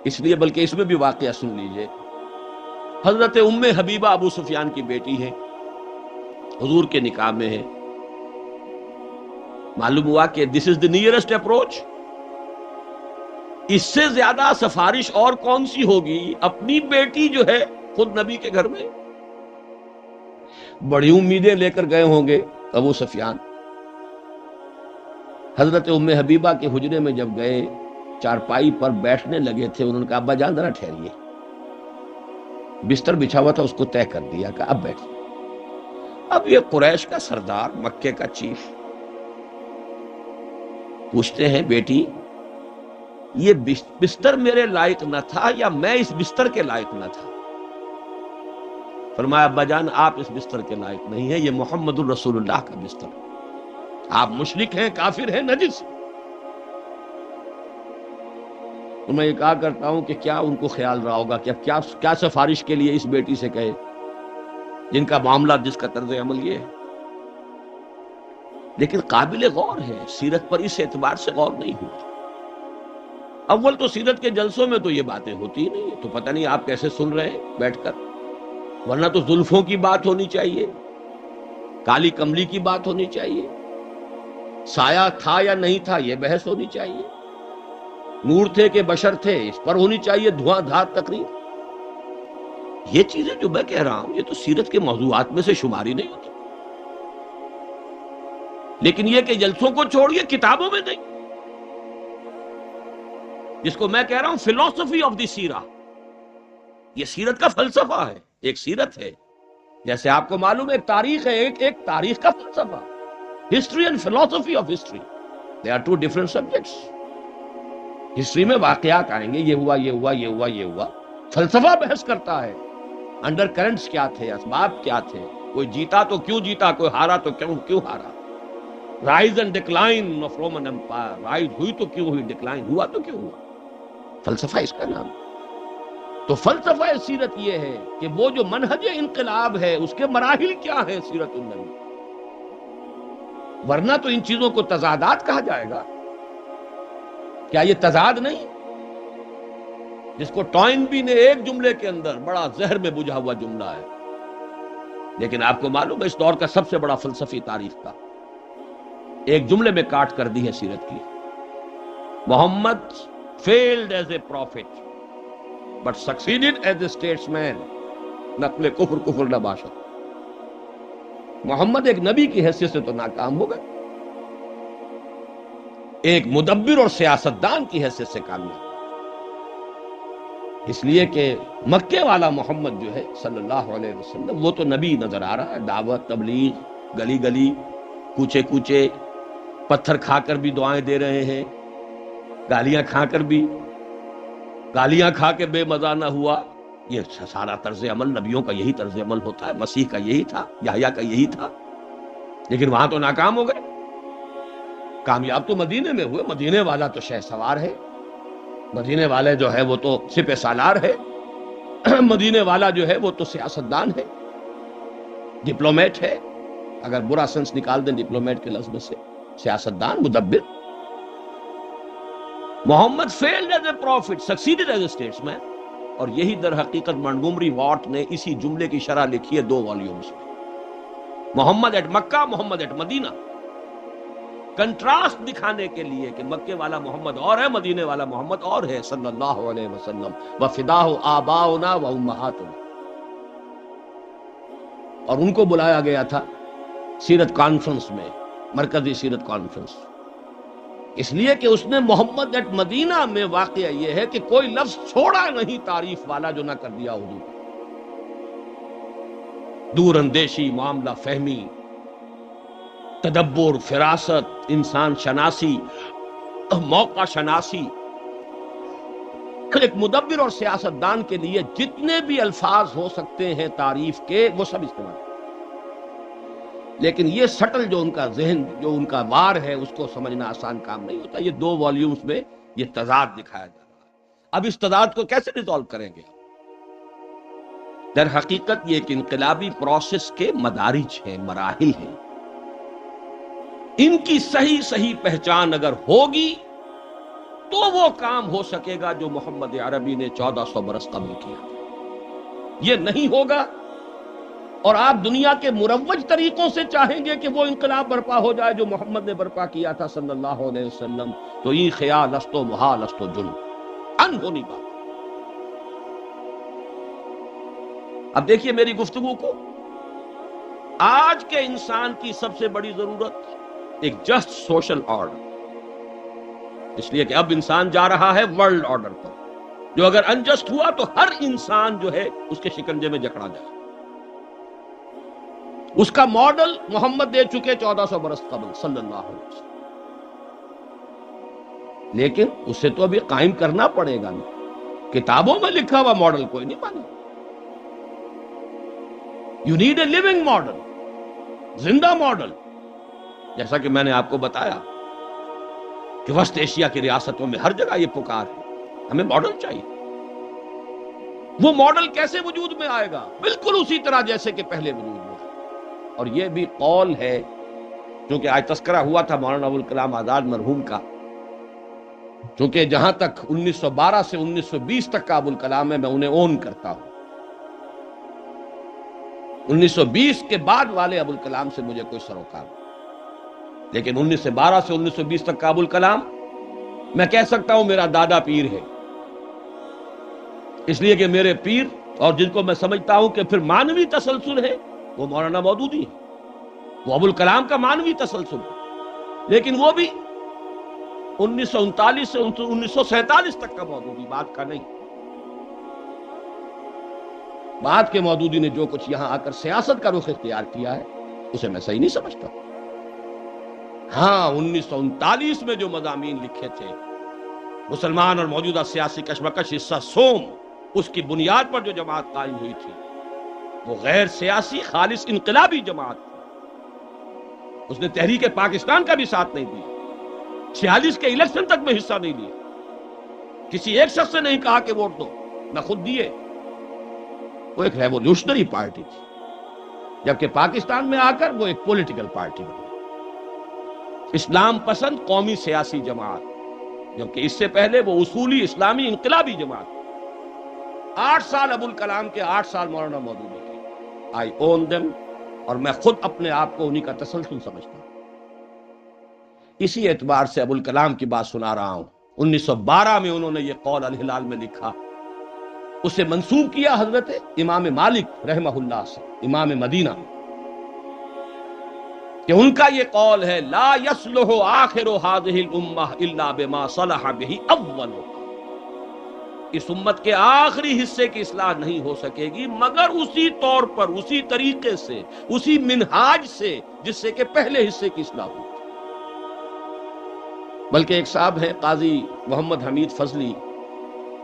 اس لیے بلکہ اس میں بھی واقعہ سن لیجئے. حضرت ام حبیبہ ابو سفیان کی بیٹی ہے، حضور کے نکاح میں ہے. معلوم ہوا کہ دس از the nearest approach. اس سے زیادہ سفارش اور کون سی ہوگی؟ اپنی بیٹی جو ہے خود نبی کے گھر میں. بڑی امیدیں لے کر گئے ہوں گے ابو سفیان. حضرت ام حبیبہ کے حجرے میں جب گئے، چارپائی پر بیٹھنے لگے تھے، انہوں نے کہا ابا جان ذرا ٹھہریے. بستر بچھا ہوا تھا، اس کو طے کر دیا کہ اب بیٹھیے. اب یہ قریش کا سردار، مکے کا چیف، پوچھتے ہیں بیٹی یہ بستر میرے لائق نہ تھا یا میں اس بستر کے لائق نہ تھا؟ فرمایا ابا جان آپ اس بستر کے لائق نہیں ہیں، یہ محمد الرسول اللہ کا بستر. آپ مشرک ہیں، کافر ہیں، نجس. تو میں یہ کہا کرتا ہوں کہ کیا ان کو خیال رہا ہوگا کہ اب کیا سفارش کے لیے اس بیٹی سے کہے جن کا معاملہ، جس کا طرز عمل یہ ہے. لیکن قابل غور ہے، سیرت پر اس اعتبار سے غور نہیں ہوتی. اول تو سیرت کے جلسوں میں تو یہ باتیں ہوتی نہیں، تو پتہ نہیں آپ کیسے سن رہے ہیں بیٹھ کر. ورنہ تو زلفوں کی بات ہونی چاہیے، کالی کملی کی بات ہونی چاہیے، سایہ تھا یا نہیں تھا یہ بحث ہونی چاہیے، نور تھے کہ بشر تھے اس پر ہونی چاہیے دھواں دھار تقریر. یہ چیزیں جو میں کہہ رہا ہوں یہ تو سیرت کے موضوعات میں سے شماری نہیں ہوتی. لیکن یہ کہ جلسوں کو چھوڑیے، کتابوں میں نہیں، جس کو میں کہہ رہا ہوں فلسفی آف دی سیرہ. یہ سیرت کا فلسفہ ہے، ایک سیرت ہے. جیسے آپ کو معلوم ہے ایک تاریخ ہے، ایک تاریخ کا فلسفہ. ہسٹری اینڈ فلسفی of history, they are 2 different subjects. History میں واقعات آئیں گے، یہ ہوا یہ ہوا یہ ہوا یہ ہوا. فلسفہ بحث کرتا ہے انڈر کرنٹس کیا تھے، اسباب کیا تھے، کوئی جیتا تو کیوں جیتا، کوئی ہارا تو کیوں ہارا. Rise and decline of Roman empire, rise ہوئی تو کیوں ہوئی، ڈکلائن ہوا تو کیوں ہوا. فلسفہ اس کا نام. تو فلسفہ سیرت یہ ہے کہ وہ جو منہج انقلاب ہے اس کے مراحل کیا ہیں سیرت النبی. ورنہ تو ان چیزوں کو تضادات کہا جائے گا. کیا یہ تضاد نہیں؟ جس کو ٹوائن بی نے ایک جملے کے اندر، بڑا زہر میں بجھا ہوا جملہ ہے، لیکن آپ کو معلوم ہے اس دور کا سب سے بڑا فلسفی تاریخ کا، ایک جملے میں کاٹ کر دی ہے سیرت کی. محمد failed as a prophet but succeeded as a statesman. نقل کفر نہ باشد. محمد ایک نبی کی حیثیت سے تو ناکام ہو گئے، ایک مدبر اور سیاستدان کی حیثیت سے کامیاب. اس لیے کہ مکے والا محمد جو ہے صلی اللہ علیہ وسلم وہ تو نبی نظر آ رہا ہے. دعوت، تبلیغ، گلی گلی، کوچے کوچے، پتھر کھا کر بھی دعائیں دے رہے ہیں، گالیاں کھا کر بھی، گالیاں کھا کے بے مزہ نہ ہوا. یہ سارا طرز عمل نبیوں کا یہی طرز عمل ہوتا ہے، مسیح کا یہی تھا، یحییٰ کا یہی تھا. لیکن وہاں تو ناکام ہو گئے. کامیاب تو مدینے میں ہوئے. مدینے والا تو شہ سوار ہے، مدینے والے جو ہے وہ تو سپہ سالار ہے. مدینے والا جو ہے وہ تو سیاستدان ہے، ڈپلومیٹ ہے، اگر برا سنس نکال دیں ڈپلومیٹ کے لفظ سے، سیاستدان، مدبر۔ محمد failed as a prophet, succeeded as a statesman، اور یہی در حقیقت منٹگومری واٹ نے اسی جملے کی شرح لکھی ہے 2 والیومز میں، Muhammad at Mecca, Muhammad at Medina, contrast دکھانے کے لیے کہ مکے والا محمد اور ہے، مدینے والا محمد اور ہے صلی اللہ علیہ وسلم، وفداہ آباؤنا و امہاتنا۔ اور ان کو بلایا گیا تھا سیرت کانفرنس میں، مرکزی سیرت کانفرنس، اس لیے کہ اس نے محمد ایٹ مدینہ میں واقعہ یہ ہے کہ کوئی لفظ چھوڑا نہیں تعریف والا جو نہ کر دیا حضور، دور اندیشی، معاملہ فہمی، تدبر، فراست، انسان شناسی، موقع شناسی۔ ایک مدبر اور سیاستدان کے لیے جتنے بھی الفاظ ہو سکتے ہیں تعریف کے وہ سب استعمال، لیکن یہ سٹل جو ان کا ذہن، جو ان کا وار ہے، اس کو سمجھنا آسان کام نہیں ہوتا۔ یہ 2 والیومز میں یہ تضاد دکھایا جا رہا ہے۔ اب اس تضاد کو کیسے ریزالو کریں گے؟ در حقیقت یہ ایک انقلابی پروسیس کے مدارج ہیں، مراحل ہیں، ان کی صحیح پہچان اگر ہوگی تو وہ کام ہو سکے گا جو محمد عربی نے 1400 برس قبل کیا۔ یہ نہیں ہوگا اور آپ دنیا کے مروج طریقوں سے چاہیں گے کہ وہ انقلاب برپا ہو جائے جو محمد نے برپا کیا تھا صلی اللہ علیہ وسلم، تو یہ خیال است و محال است و جن انہونی بات۔ اب دیکھیے میری گفتگو کو، آج کے انسان کی سب سے بڑی ضرورت ایک جسٹ سوشل آرڈر، اس لیے کہ اب انسان جا رہا ہے ورلڈ آرڈر پر، جو اگر انجسٹ ہوا تو ہر انسان جو ہے اس کے شکنجے میں جکڑا جائے۔ اس کا ماڈل محمد دے چکے 1400 برس قبل صلی اللہ علیہ وسلم، لیکن اسے تو ابھی قائم کرنا پڑے گا نا۔ کتابوں میں لکھا ہوا ماڈل کوئی نہیں مانے، you need a living model, زندہ ماڈل۔ جیسا کہ میں نے آپ کو بتایا کہ وسط ایشیا کی ریاستوں میں ہر جگہ یہ پکار ہے، ہمیں ماڈل چاہیے۔ وہ ماڈل کیسے وجود میں آئے گا؟ بالکل اسی طرح جیسے کہ پہلے وجود میں آئے۔ اور یہ بھی قول ہے، کیونکہ آج تذکرہ ہوا تھا مولانا ابوالکلام آزاد مرحوم کا، چونکہ جہاں تک 1912 سے 1920 تک کا ابوالکلام ہے میں انہیں اون کرتا ہوں، 1920 کے بعد والے ابوالکلام سے مجھے کوئی سروکار نہیں، لیکن 1912 سے 1920 تک کا ابوالکلام میں کہہ سکتا ہوں میرا دادا پیر ہے، اس لیے کہ میرے پیر اور جن کو میں سمجھتا ہوں کہ پھر مانوی تسلسل ہے وہ مولانا مودودی ہے، وہ ابوالکلام کا مانوی تسلسل ہے، لیکن وہ بھی 1939 سے 1947 تک کا مودودی، بات کا نہیں۔ بعد کے مودودی نے جو کچھ یہاں آ کر سیاست کا رخ اختیار کیا ہے اسے میں صحیح نہیں سمجھتا۔ ہاں 1939 میں جو مضامین لکھے تھے، مسلمان اور موجودہ سیاسی کشمکش حصہ سوم، اس کی بنیاد پر جو جماعت قائم ہوئی تھی وہ غیر سیاسی خالص انقلابی جماعت تھی۔ اس نے تحریک پاکستان کا بھی ساتھ نہیں دیا، 46 کے الیکشن تک میں حصہ نہیں لیا، کسی ایک شخص سے نہیں کہا کہ ووٹ دو، نہ خود دیے۔ وہ ایک ریولیوشنری پارٹی تھی، جبکہ پاکستان میں آ کر وہ ایک پولیٹیکل پارٹی بنی، اسلام پسند قومی سیاسی جماعت، جبکہ اس سے پہلے وہ اصولی اسلامی انقلابی جماعت۔ 8 سال ابوالکلام کے، 8 سال مولانا مودودی کے، آئی اون دیم، اور میں خود اپنے آپ کو انہی کا تسلسل سمجھتا ہوں۔ اسی اعتبار سے ابوالکلام کی بات سنا رہا ہوں۔ 1912 میں انہوں نے یہ قول الہلال میں لکھا، اسے منسوب کیا حضرت امام مالک رحمہ اللہ سے، امام مدینہ، کہ ان کا یہ قول ہے لا يصلح آخر هذه الامہ الا بما صلح به اولها، اس امت کے آخری حصے کی اصلاح نہیں ہو سکے گی مگر اسی طور پر، اسی طریقے سے، اسی منہاج سے جس سے کہ پہلے حصے کی اصلاح ہوئی۔ بلکہ ایک صاحب ہیں قاضی محمد حمید فضلی،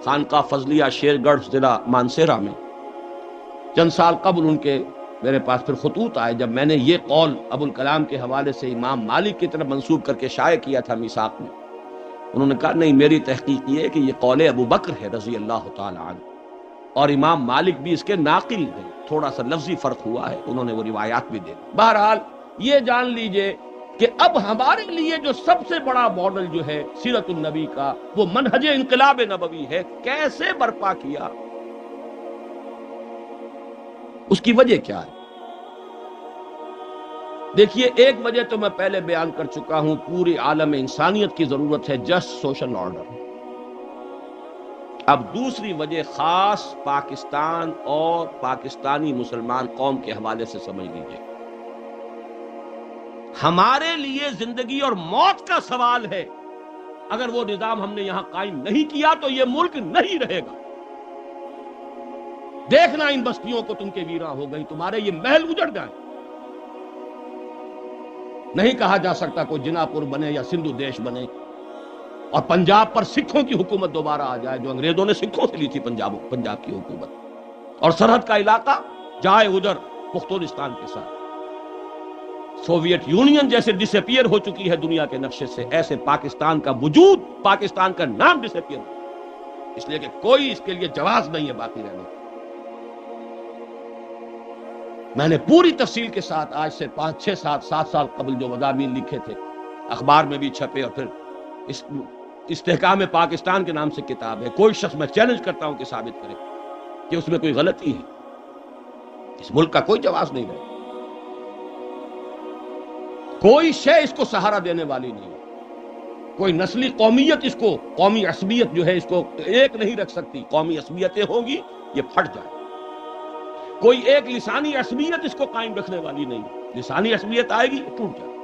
خانقاہ فضلیہ شیر گڑھ ضلع مانسہرہ میں، چند سال قبل ان کے میرے پاس پھر خطوط آئے جب میں نے یہ قول ابوالکلام کے حوالے سے امام مالک کی طرف منسوب کر کے شائع کیا تھا میثاق میں۔ انہوں نے کہا نہیں، میری تحقیق یہ ہے کہ یہ قول ابو بکر ہے رضی اللہ تعالی عنہ، اور امام مالک بھی اس کے ناقل ہیں، تھوڑا سا لفظی فرق ہوا ہے، انہوں نے وہ روایات بھی دے دی۔ بہرحال یہ جان لیجئے کہ اب ہمارے لیے جو سب سے بڑا ماڈل جو ہے سیرت النبی کا، وہ منہج انقلاب نبوی ہے۔ کیسے برپا کیا، اس کی وجہ کیا ہے؟ دیکھیے، ایک وجہ تو میں پہلے بیان کر چکا ہوں، پوری عالم انسانیت کی ضرورت ہے جسٹ سوشل آرڈر۔ اب دوسری وجہ خاص پاکستان اور پاکستانی مسلمان قوم کے حوالے سے سمجھ لیجئے، ہمارے لیے زندگی اور موت کا سوال ہے۔ اگر وہ نظام ہم نے یہاں قائم نہیں کیا تو یہ ملک نہیں رہے گا۔ دیکھنا ان بستیوں کو تم کے ویراں ہو گئی، تمہارے یہ محل اجڑ گئے۔ نہیں کہا جا سکتا کوئی جنا پور بنے یا سندھو دیش بنے اور پنجاب پر سکھوں کی حکومت دوبارہ آ جائے، جو انگریزوں نے سکھوں سے لی تھی پنجاب کی حکومت، اور سرحد کا علاقہ جائے ادھر پختونستان کے ساتھ۔ سوویت یونین جیسے ڈس اپیئر ہو چکی ہے دنیا کے نقشے سے، ایسے پاکستان کا وجود، پاکستان کا نام ڈس اپیئر ہو، اس لیے کہ کوئی اس کے لیے جواز نہیں ہے باقی رہنے کا۔ میں نے پوری تفصیل کے ساتھ آج سے 5 6 7 سال قبل جو مضامین لکھے تھے، اخبار میں بھی چھپے، اور پھر استحکام پاکستان کے نام سے کتاب ہے۔ کوئی شخص، میں چیلنج کرتا ہوں کہ ثابت کرے کہ اس میں کوئی غلطی ہے۔ اس ملک کا کوئی جواز نہیں ہے، کوئی شے اس کو سہارا دینے والی نہیں ہے، کوئی نسلی قومیت اس کو، قومی عصبیت جو ہے اس کو ایک نہیں رکھ سکتی۔ قومی عصبیتیں ہوں گی یہ پھٹ جائے، کوئی ایک لسانی عصبیت اس کو قائم رکھنے والی نہیں، لسانی عصبیت آئے گی ٹوٹ جائے۔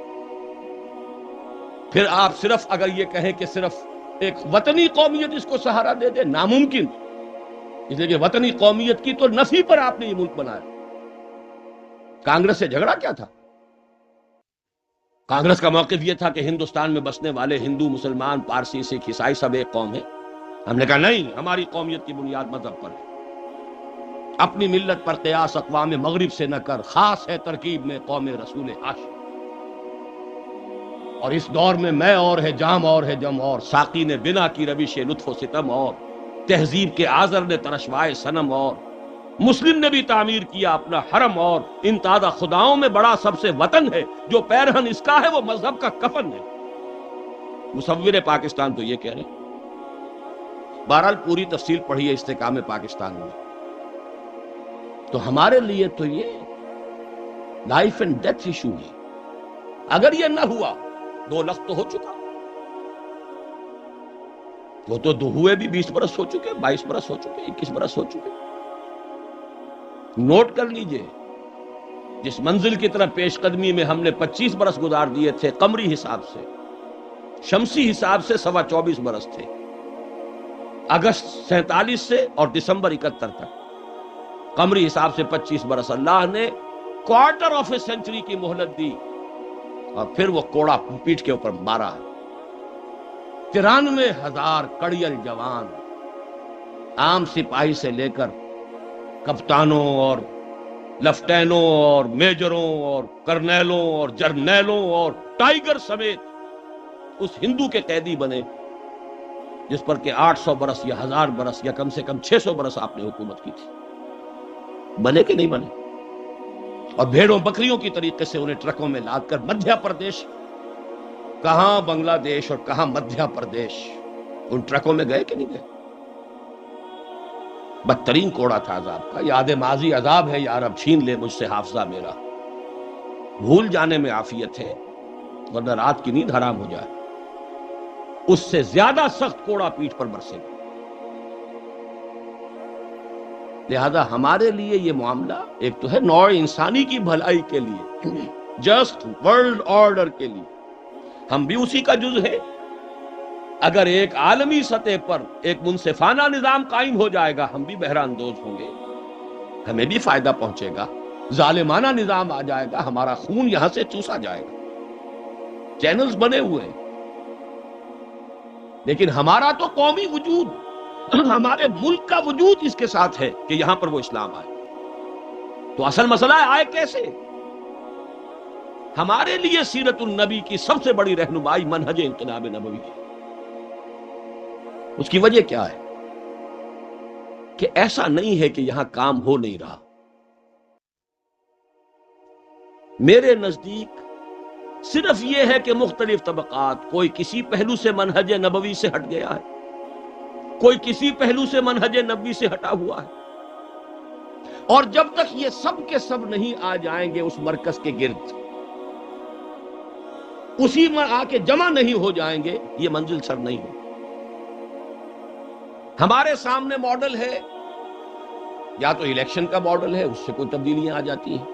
پھر آپ صرف اگر یہ کہیں کہ صرف ایک وطنی قومیت اس کو سہارا دے دے، ناممکن، اس لیے کہ وطنی قومیت کی تو نفی پر آپ نے یہ ملک بنایا۔ کانگریس سے جھگڑا کیا تھا؟ کانگریس کا موقف یہ تھا کہ ہندوستان میں بسنے والے ہندو، مسلمان، پارسی، سکھ، عیسائی سب ایک قوم ہے۔ ہم نے کہا نہیں، ہماری قومیت کی بنیاد مذہب پر ہے، اپنی ملت پر قیاس اقوام مغرب سے نہ کر، خاص ہے ترکیب میں قوم رسول ہاشم۔ اور اس دور میں اور ہے جام اور ہے جم اور، ساقی نے بنا کی روش لطف و ستم اور، تہذیب کے آزر نے ترشوائے صنم اور، مسلم نے بھی تعمیر کیا اپنا حرم اور، ان تازہ خداؤں میں بڑا سب سے وطن ہے، جو پیرہن اس کا ہے وہ مذہب کا کفن ہے۔ مصور پاکستان تو یہ کہہ رہے ہیں۔ بہرحال پوری تفصیل پڑھی ہے استحکام پاکستان میں، تو ہمارے لیے تو یہ لائف اینڈ ڈیتھ ایشو ہے۔ اگر یہ نہ ہوا، 2 لخت تو ہو چکا، وہ تو ہوئے بھی 20 برس ہو چکے، 22 برس ہو چکے، 21 برس ہو چکے۔ نوٹ کر لیجئے، جس منزل کی طرف پیش قدمی میں ہم نے 25 برس گزار دیے تھے قمری حساب سے، شمسی حساب سے 24.25 برس تھے، اگست 47 سے اور دسمبر 71 تک، قمری حساب سے 25 برس۔ اللہ نے کوارٹر آف اے سینچری کی مہلت دی، اور پھر وہ کوڑا پیٹھ کے اوپر مارا۔ 93,000 کڑیل جوان، عام سپاہی سے لے کر کپتانوں اور لفٹینوں اور میجروں اور کرنیلوں اور جرنیلوں اور ٹائیگر سمیت اس ہندو کے قیدی بنے جس پر کہ 800 برس یا 1000 برس یا کم سے کم 600 برس آپ نے حکومت کی تھی۔ بنے کہ نہیں بنے؟ اور بھیڑوں بکریوں کی طریقے سے انہیں ٹرکوں میں لاد کر مدھیہ پردیش، کہاں بنگلہ دیش اور کہاں مدھیہ پردیش، ان ٹرکوں میں گئے کہ نہیں گئے؟ بدترین کوڑا تھا عذاب کا۔ یاد ماضی عذاب ہے یا رب، چھین لے مجھ سے حافظہ میرا۔ بھول جانے میں عافیت ہے، ورنہ رات کی نیند حرام ہو جائے۔ اس سے زیادہ سخت کوڑا پیٹھ پر برسے گا۔ لہذا ہمارے لیے یہ معاملہ ایک تو ہے نوع انسانی کی بھلائی کے لیے، جسٹ ورلڈ آرڈر کے لیے، ہم بھی اسی کا جز ہے۔ اگر ایک عالمی سطح پر ایک منصفانہ نظام قائم ہو جائے گا، ہم بھی بہرہ اندوز ہوں گے، ہمیں بھی فائدہ پہنچے گا۔ ظالمانہ نظام آ جائے گا، ہمارا خون یہاں سے چوسا جائے گا۔ چینلز بنے ہوئے ہیں، لیکن ہمارا تو قومی وجود، ہمارے ملک کا وجود اس کے ساتھ ہے کہ یہاں پر وہ اسلام آئے۔ تو اصل مسئلہ ہے آئے کیسے؟ ہمارے لیے سیرت النبی کی سب سے بڑی رہنمائی منہج انقلاب نبوی ہے۔ اس کی وجہ کیا ہے؟ کہ ایسا نہیں ہے کہ یہاں کام ہو نہیں رہا. میرے نزدیک صرف یہ ہے کہ مختلف طبقات، کوئی کسی پہلو سے منہج نبوی سے ہٹ گیا ہے، کوئی کسی پہلو سے منہج نبوی سے ہٹا ہوا ہے، اور جب تک یہ سب کے سب نہیں آ جائیں گے اس مرکز کے گرد، اسی میں آ کے جمع نہیں ہو جائیں گے، یہ منزل سر نہیں ہو. ہمارے سامنے ماڈل ہے، یا تو الیکشن کا ماڈل ہے، اس سے کوئی تبدیلیاں آ جاتی ہیں،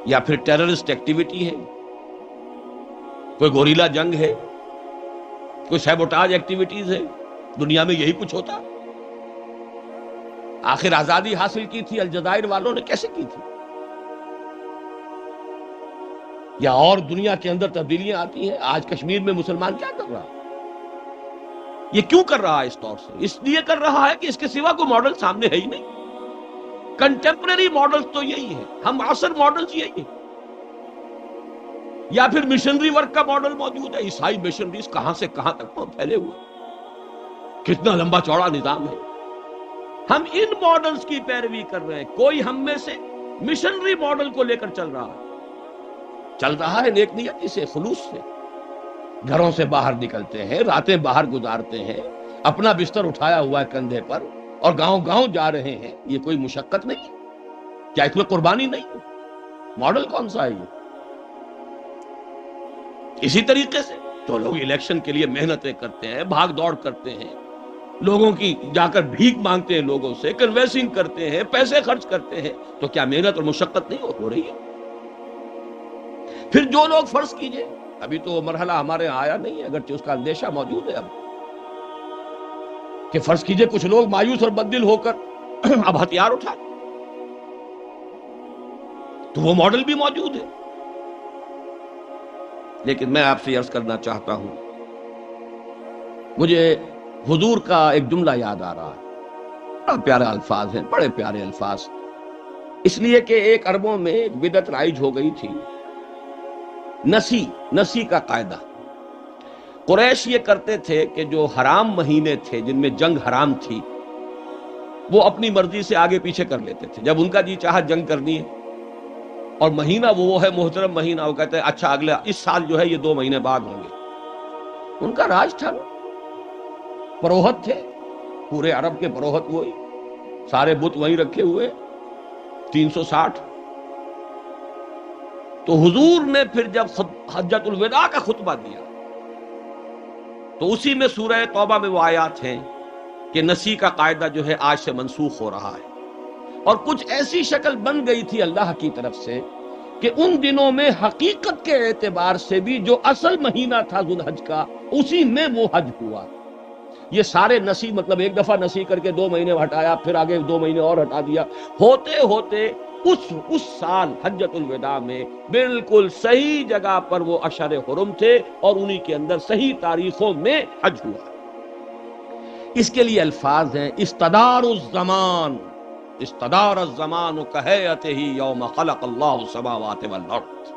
یا پھر ٹیررسٹ ایکٹیویٹی ہے، کوئی گوریلا جنگ ہے، کوئی سیبوٹاج ایکٹیویٹیز ہے. دنیا میں یہی کچھ ہوتا. آخر آزادی حاصل کی تھی الجزائر والوں نے کیسے کی تھی؟ یا اور دنیا کے اندر تبدیلیاں آتی ہیں. آج کشمیر میں مسلمان کیا کر رہا ہے؟ یہ کیوں کر رہا ہے اس طور سے؟ اس لیے کر رہا ہے کہ اس کے سوا کوئی ماڈل سامنے ہے ہی نہیں. کنٹمپریری ماڈل تو یہی ہے، ہم عصر ماڈلز یہی ہیں. یا پھر مشنری ورک کا ماڈل موجود ہے. عیسائی مشنریز کہاں سے کہاں تک پھیلے ہوئے، کتنا لمبا چوڑا نظام ہے. ہم ان ماڈلز کی پیروی کر رہے ہیں. کوئی ہم میں سے مشنری ماڈل کو لے کر چل رہا ہے نیک نیتی سے، خلوص سے. گھروں سے باہر نکلتے ہیں، راتیں باہر گزارتے ہیں، اپنا بستر اٹھایا ہوا ہے کندھے پر، اور گاؤں گاؤں جا رہے ہیں. یہ کوئی مشقت نہیں ہے؟ کیا اس میں قربانی نہیں ہے؟ ماڈل کون سا ہے یہ؟ اسی طریقے سے تو لوگ الیکشن کے لیے محنتیں کرتے ہیں، بھاگ دوڑ کرتے ہیں، لوگوں کی جا کر بھیک مانگتے ہیں، لوگوں سے کنوینسنگ کرتے ہیں، پیسے خرچ کرتے ہیں. تو کیا محنت اور مشقت نہیں ہو رہی ہے؟ پھر جو لوگ، فرض کیجئے، ابھی تو مرحلہ ہمارے یہاں آیا نہیں ہے، اگرچہ اس کا اندیشہ موجود ہے اب، کہ فرض کیجئے کچھ لوگ مایوس اور بددل ہو کر اب ہتھیار اٹھا، تو وہ ماڈل بھی موجود ہے. لیکن میں آپ سے عرض کرنا چاہتا ہوں، مجھے حضور کا ایک جملہ یاد آ رہا ہے. بڑا پیارے الفاظ ہیں، بڑے پیارے الفاظ. اس لیے کہ ایک عربوں میں ایک بدعت رائج ہو گئی تھی، نسی کا قاعدہ. قریش یہ کرتے تھے کہ جو حرام مہینے تھے، جن میں جنگ حرام تھی، وہ اپنی مرضی سے آگے پیچھے کر لیتے تھے. جب ان کا جی چاہا جنگ کرنی ہے، اور مہینہ وہ ہے محترم مہینہ، وہ کہتے ہیں اچھا اگلے اس سال جو ہے یہ 2 مہینے بعد ہوں گے. ان کا راج تھا، پروہت تھے، پورے عرب کے پروہت وہی، سارے بت وہیں رکھے ہوئے 360. تو حضور نے پھر جب حجۃ الوداع کا خطبہ دیا، تو اسی میں سورہ توبہ میں وہ آیات ہیں کہ نسی کا قاعدہ جو ہے آج سے منسوخ ہو رہا ہے. اور کچھ ایسی شکل بن گئی تھی اللہ کی طرف سے کہ ان دنوں میں حقیقت کے اعتبار سے بھی جو اصل مہینہ تھا ذو الحج کا، اسی میں وہ حج ہوا. یہ سارے نسی، مطلب ایک دفعہ نسی کر کے 2 مہینے ہٹایا، پھر آگے 2 مہینے اور ہٹا دیا، ہوتے ہوتے اس سال حجۃ الوداع میں بالکل صحیح جگہ پر وہ اشہر حرم تھے، اور انہی کے اندر صحیح تاریخوں میں حج ہوا. اس کے لیے الفاظ ہیں: استدار الزمان، استدار الزمان کہیئتہ یوم خلق اللہ السماوات والارض.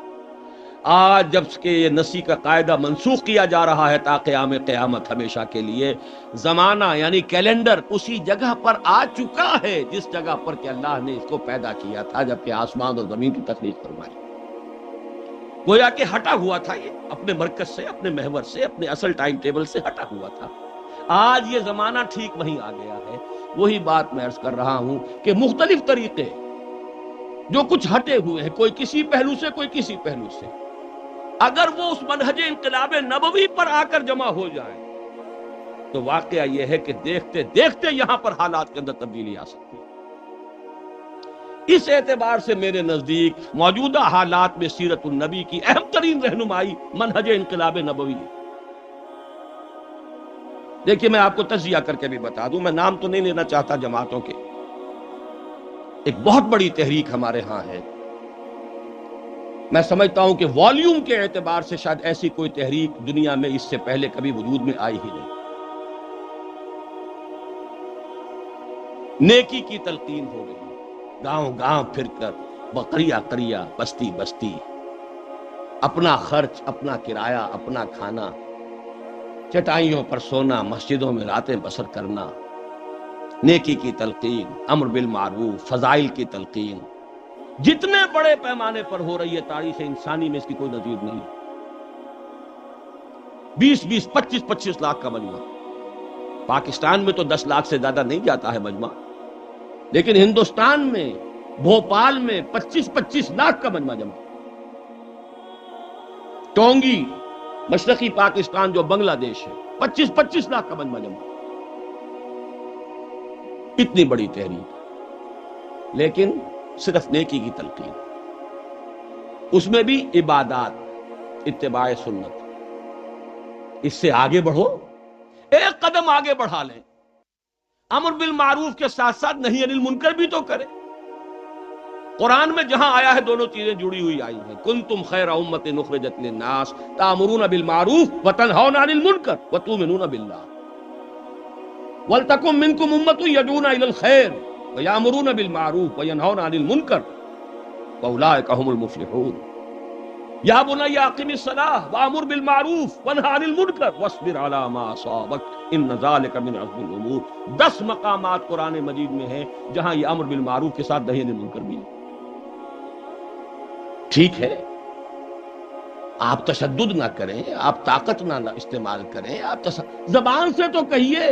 آج جب کہ یہ نسی کا قاعدہ منسوخ کیا جا رہا ہے تا قیام قیامت ہمیشہ کے لیے، زمانہ یعنی کیلنڈر اسی جگہ پر آ چکا ہے جس جگہ پر کہ اللہ نے اس کو پیدا کیا تھا جبکہ آسمان اور زمین کی تخلیق فرمائی. گویا کہ ہٹا ہوا تھا، یہ اپنے مرکز سے، اپنے محور سے، اپنے اصل ٹائم ٹیبل سے ہٹا ہوا تھا. آج یہ زمانہ ٹھیک وہیں آ گیا ہے. وہی بات میں عرض کر رہا ہوں کہ مختلف طریقے جو کچھ ہٹے ہوئے ہیں، کوئی کسی پہلو سے، کوئی کسی پہلو سے، اگر وہ اس منہج انقلاب نبوی پر آ کر جمع ہو جائیں تو واقعہ یہ ہے کہ دیکھتے دیکھتے یہاں پر حالات کے اندر تبدیلی آ سکتی ہے. اس اعتبار سے میرے نزدیک موجودہ حالات میں سیرت النبی کی اہم ترین رہنمائی منہج انقلاب نبوی ہے. دیکھیے میں آپ کو تجزیہ کر کے بھی بتا دوں، میں نام تو نہیں لینا چاہتا جماعتوں کے. ایک بہت بڑی تحریک ہمارے ہاں ہے، میں سمجھتا ہوں کہ والیوم کے اعتبار سے شاید ایسی کوئی تحریک دنیا میں اس سے پہلے کبھی وجود میں آئی ہی نہیں. نیکی کی تلقین ہو رہی ہے، گاؤں گاؤں پھر کر، قریہ قریہ، بستی بستی، اپنا خرچ، اپنا کرایہ، اپنا کھانا، چٹائیوں پر سونا، مسجدوں میں راتیں بسر کرنا، نیکی کی تلقین، امر بالمعروف، فضائل کی تلقین، جتنے بڑے پیمانے پر ہو رہی ہے تاریخ انسانی میں اس کی کوئی نظیر نہیں۔ 20-20 25-25 لاکھ کا مجمع، پاکستان میں تو 10 لاکھ سے زیادہ نہیں جاتا ہے مجمع، لیکن ہندوستان میں بھوپال میں 25-25 لاکھ کا مجمع جمع۔ ٹونگی مشرقی پاکستان جو بنگلہ دیش ہے 25-25 لاکھ کا مجمع جمع۔ اتنی بڑی تحریک، لیکن صرف نیکی کی تلقین، اس میں بھی عبادات، اتباع سنت۔ اس سے آگے بڑھو، ایک قدم آگے بڑھا لیں، امر بالمعروف کے ساتھ ساتھ نہی عن المنکر بھی تو کریں۔ قرآن میں جہاں آیا ہے دونوں چیزیں جڑی ہوئی آئی ہیں، کنتم خیر امۃ اخرجت للناس تأمرون بالمعروف وتنہون عن المنکر وتؤمنون باللہ وَلْتَكُن مِّنكُمْ أُمَّةٌ يَدْعُونَ إِلَى الْخَيْرِ وَيَأْمُرُونَ بِالْمَعْرُوفِ وَيَنْهَوْنَ عَنِ الْمُنكَرِ وَأُولَٰئِكَ هُمُ الْمُفْلِحُونَ يَا بُنَيَّ أَقِمِ الصَّلَاةَ وَأْمُرْ بِالْمَعْرُوفِ وَانْهَ عَنِ الْمُنكَرِ وَاصْبِرْ عَلَىٰ مَا أَصَابَكَ إِنَّ ذَٰلِكَ مِنْ عَزْمِ الْأُمُورِ۔ 10 مقامات قرآن مجید میں ہیں جہاں یہ امر بالمعروف کے ساتھ نہی عن المنکر بھی ہے۔ ٹھیک ہے، آپ تشدد نہ کریں، آپ طاقت نہ استعمال کریں، آپ زبان سے تو کہیے،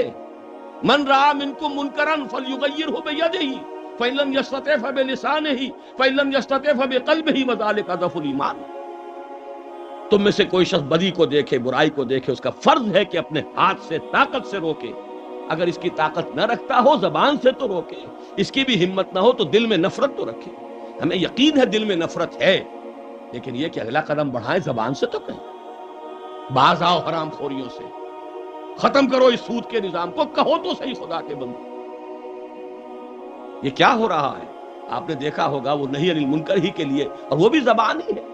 من رأى منكم منكرا فليغيره بيده فإن لم يستطع فبلسانه فإن لم يستطع فبقلبه وذلك ضعف الإيمان۔ تم میں سے کوئی شخص بدی کو دیکھے، برائی کو دیکھے، اس کا فرض ہے کہ اپنے ہاتھ سے طاقت سے روکے۔ اگر اس کی طاقت نہ رکھتا ہو زبان سے تو روکے، اس کی بھی ہمت نہ ہو تو دل میں نفرت تو رکھے۔ ہمیں یقین ہے دل میں نفرت ہے، لیکن یہ کہ اگلا قدم بڑھائیں، زبان سے تو کہیں، باز آؤ حرام خوریوں سے، ختم کرو اس سود کے نظام کو، کہو تو صحیح خدا کے بندے۔ یہ کیا ہو رہا ہے؟ آپ نے دیکھا ہوگا وہ نہی عن المنکر ہی کے لیے، اور وہ بھی زبان ہی ہے۔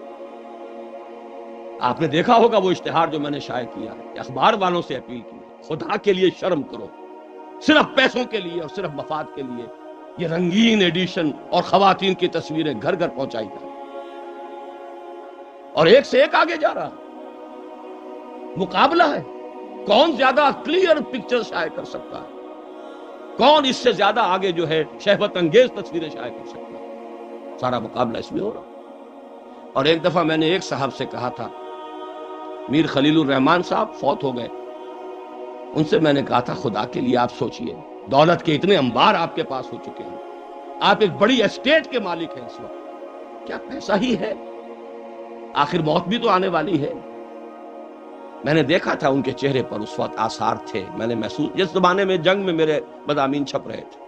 آپ نے دیکھا ہوگا وہ اشتہار جو میں نے شائع کیا ہے، اخبار والوں سے اپیل کی، خدا کے لیے شرم کرو، صرف پیسوں کے لیے اور صرف مفاد کے لیے یہ رنگین ایڈیشن اور خواتین کی تصویریں گھر گھر پہنچائی جائیں، اور ایک سے ایک آگے جا رہا، مقابلہ ہے، کون زیادہ کلیئر پکچر شائع کر سکتا ہے، کون اس سے زیادہ آگے جو ہے شہوت انگیز تصویریں شائع کر سکتا ہے۔ سارا مقابلہ اس میں ہو رہا۔ اور ایک دفعہ میں نے ایک صاحب سے کہا تھا، میر خلیل الرحمان صاحب فوت ہو گئے، ان سے میں نے کہا تھا خدا کے لیے آپ سوچئے، دولت کے اتنے انبار آپ کے پاس ہو چکے ہیں، آپ ایک بڑی اسٹیٹ کے مالک ہیں اس وقت، کیا پیسہ ہی ہے؟ آخر موت بھی تو آنے والی ہے۔ میں نے دیکھا تھا ان کے چہرے پر اس وقت آثار تھے، میں نے محسوس، جس زمانے میں جنگ میں میرے مضامین چھپ رہے تھے،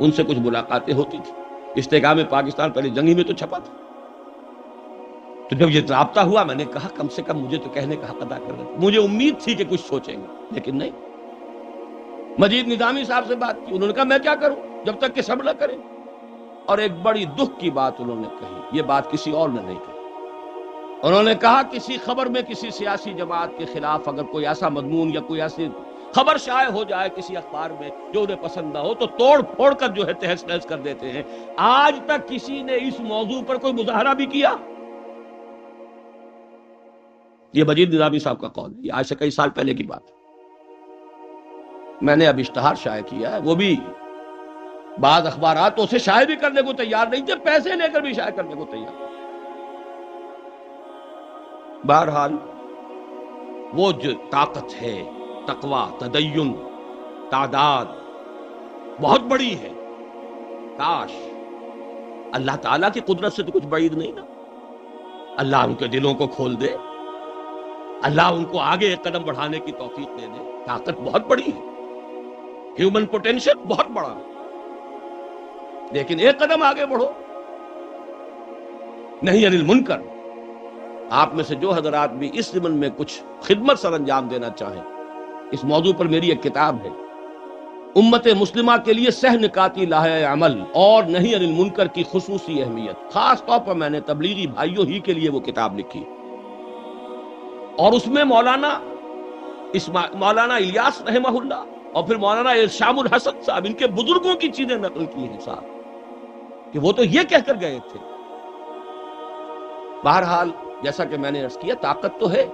ان سے کچھ ملاقاتیں ہوتی تھی، استحکام پاکستان پہلے جنگ ہی میں تو چھپا تھا، تو جب یہ رابطہ ہوا میں نے کہا کم سے کم مجھے تو کہنے کا حق ادا کر رہے تھے، مجھے امید تھی کہ کچھ سوچیں گے، لیکن نہیں۔ مجید نظامی صاحب سے بات کی، انہوں نے کہا میں کیا کروں جب تک کہ سب نہ کریں، اور ایک بڑی دکھ کی بات انہوں نے کہی، یہ بات کسی اور نے نہیں کہی، انہوں نے کہا کسی خبر میں کسی سیاسی جماعت کے خلاف اگر کوئی ایسا مضمون یا کوئی ایسی خبر شائع ہو جائے کسی اخبار میں جو انہیں پسند نہ ہو تو توڑ پھوڑ کر جو ہے تہس نہس کر دیتے ہیں۔ آج تک کسی نے اس موضوع پر کوئی مظاہرہ بھی کیا؟ یہ مجید نظامی صاحب کا قول ہے، یہ آج سے کئی سال پہلے کی بات ہے۔ میں نے اب اشتہار شائع کیا ہے، وہ بھی بعض اخبارات تو اسے شائع بھی کرنے کو تیار نہیں تھے، پیسے لے کر بھی شائع کرنے کو تیار۔ بہرحال وہ جو طاقت ہے، تقوی، تدین، تعداد بہت بڑی ہے، کاش اللہ تعالیٰ کی قدرت سے تو کچھ بعید نہیں نا، اللہ ان کے دلوں کو کھول دے، اللہ ان کو آگے ایک قدم بڑھانے کی توفیق دے دے۔ طاقت بہت بڑی ہے، ہیومن پوٹینشل بہت بڑا ہے، لیکن ایک قدم آگے بڑھو، نہی عن المنکر۔ آپ میں سے جو حضرات بھی اس ضمن میں کچھ خدمت سر انجام دینا چاہیں، اس موضوع پر میری ایک کتاب ہے، امت مسلمہ کے لیے سہ نکاتی لاہے عمل اور نہی عن المنکر کی خصوصی اہمیت، خاص طور پر میں نے تبلیغی بھائیوں ہی کے لیے وہ کتاب لکھی، اور اس میں مولانا الیاس رحمہ اللہ اور پھر مولانا ارشام الحسن صاحب، ان کے بزرگوں کی چیزیں نقل کی ہیں صاحب، کہ وہ تو یہ کہہ کر گئے تھے۔ بہرحال جیسا کہ میں نے عرض کیا، طاقت تو ہے،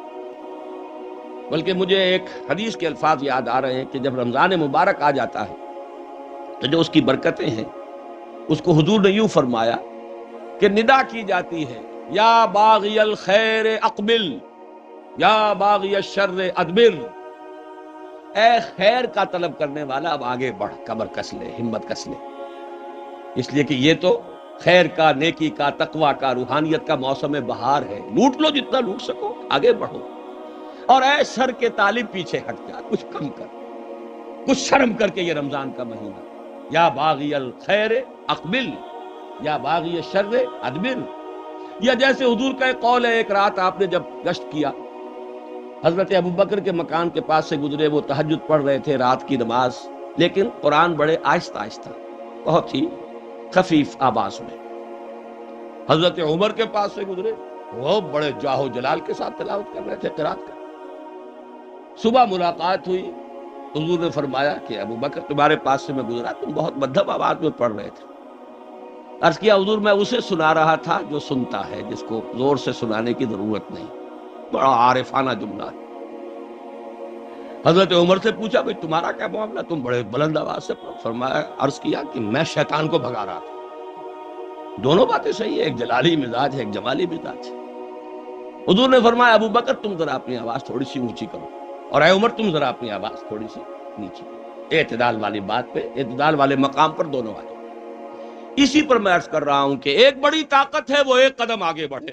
بلکہ مجھے ایک حدیث کے الفاظ یاد آ رہے ہیں کہ جب رمضان مبارک آ جاتا ہے تو جو اس کی برکتیں ہیں اس کو حضور نے یوں فرمایا کہ ندا کی جاتی ہے، یا باغی الخیر اقبل یا باغی الشر ادبر، اے خیر کا طلب کرنے والا اب آگے بڑھ، کمر کس لے، ہمت کس لے، اس لیے کہ یہ تو خیر کا، نیکی کا، تقوی کا، روحانیت کا موسم بہار ہے، لوٹ لو جتنا لوٹ سکو، آگے بڑھو، اور اے شر کے طالب پیچھے ہٹ جا، کچھ کم کر، کچھ شرم کر کے یہ رمضان کا مہینہ، یا باغی الخیر اقبل یا باغی الشر ادبر۔ یا جیسے حضور کا ایک قول ہے، ایک رات آپ نے جب گشت کیا، حضرت ابوبکر کے مکان کے پاس سے گزرے، وہ تہجد پڑھ رہے تھے، رات کی نماز، لیکن قرآن بڑے آہستہ آہستہ، بہت ہی خفیف آواز میں۔ حضرت عمر کے پاس سے گزرے، وہ بڑے جاہ و جلال کے ساتھ تلاوت کر رہے تھے، قرات کر۔ صبح ملاقات ہوئی، حضور نے فرمایا کہ ابوبکر تمہارے پاس سے میں گزرا، تم بہت مدھم آواز میں پڑھ رہے تھے۔ عرض کیا حضور میں اسے سنا رہا تھا جو سنتا ہے، جس کو زور سے سنانے کی ضرورت نہیں۔ بڑا عارفانہ جملہ ہے۔ حضرت عمر سے پوچھا بھئی تمہارا کیا معاملہ، تم بڑے بلند آواز سے پڑھو؟ فرمایا، عرض کیا کہ میں شیطان کو بھگا رہا تھا۔ دونوں باتیں صحیح ہے، ایک جلالی مزاج ہے، ایک جمالی مزاج ہے۔ حضور نے فرمایا ابوبکر تم ذرا اپنی آواز تھوڑی سی اونچی کرو، اور اے عمر تم ذرا اپنی آواز تھوڑی سی نیچی کرو، اعتدال والی بات پہ، اعتدال والے مقام پر دونوں آ جاؤ۔ اسی پر میں عرض کر رہا ہوں کہ ایک بڑی طاقت ہے وہ ایک قدم آگے بڑھے،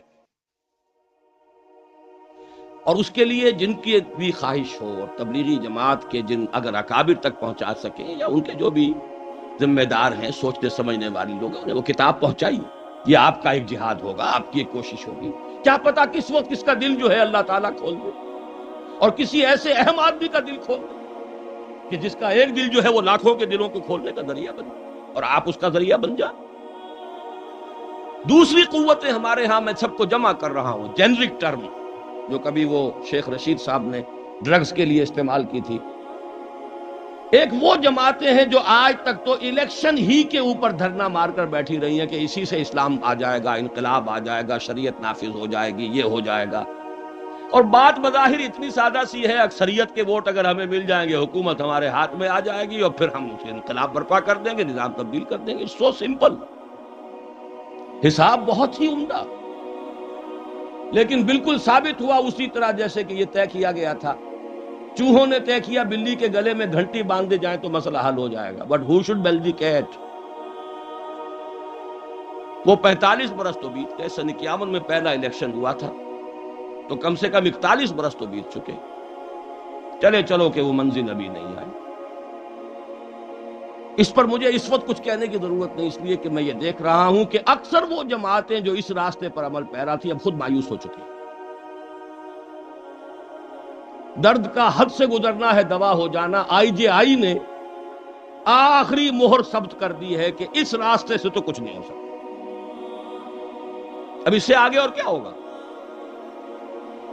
اور اس کے لیے جن کی بھی خواہش ہو، اور تبلیغی جماعت کے جن اگر اکابر تک پہنچا سکیں، یا ان کے جو بھی ذمہ دار ہیں، سوچنے سمجھنے والی لوگ ہیں، انہیں وہ کتاب پہنچائی۔ یہ آپ کا ایک جہاد ہوگا، آپ کی ایک کوشش ہوگی، کیا پتا کس وقت کس کا دل جو ہے اللہ تعالیٰ کھول دے، اور کسی ایسے اہم آدمی کا دل کھول دے کہ جس کا ایک دل جو ہے وہ لاکھوں کے دلوں کو کھولنے کا ذریعہ بنے، اور آپ اس کا ذریعہ بن جائیں۔ دوسری قوتیں ہمارے ہاں، میں سب کو جمع کر رہا ہوں، جینرک ٹرم جو کبھی وہ شیخ رشید صاحب نے ڈرگز کے لیے استعمال کی تھی۔ ایک وہ جماعتیں ہیں جو آج تک تو الیکشن ہی کے اوپر دھرنا مار کر بیٹھی رہی ہیں کہ اسی سے اسلام آ جائے گا، انقلاب آ جائے گا، شریعت نافذ ہو جائے گی، یہ ہو جائے گا، اور بات بظاہر اتنی سادہ سی ہے، اکثریت کے ووٹ اگر ہمیں مل جائیں گے، حکومت ہمارے ہاتھ میں آ جائے گی، اور پھر ہم اسے انقلاب برپا کر دیں گے، نظام تبدیل کر دیں گے۔ سو سمپل، حساب بہت ہی عمدہ، لیکن بالکل ثابت ہوا اسی طرح جیسے کہ یہ طے کیا گیا تھا۔ چوہوں نے طے کیا بلی کے گلے میں گھنٹی باندھ دے جائیں تو مسئلہ حل ہو جائے گا، but who should bell the cat? وہ 45 برس تو بیت گئے، سن 51 میں پہلا الیکشن ہوا تھا، تو کم سے کم 41 برس تو بیت چکے، چلے چلو کہ وہ منزل ابھی نہیں آئی۔ اس پر مجھے اس وقت کچھ کہنے کی ضرورت نہیں، اس لیے کہ میں یہ دیکھ رہا ہوں کہ اکثر وہ جماعتیں جو اس راستے پر عمل پیرا تھی اب خود مایوس ہو چکی۔ درد کا حد سے گزرنا ہے دوا ہو جانا، آئی جے آئی نے آخری مہر ثبت کر دی ہے کہ اس راستے سے تو کچھ نہیں ہو سکتا۔ اب اس سے آگے اور کیا ہوگا؟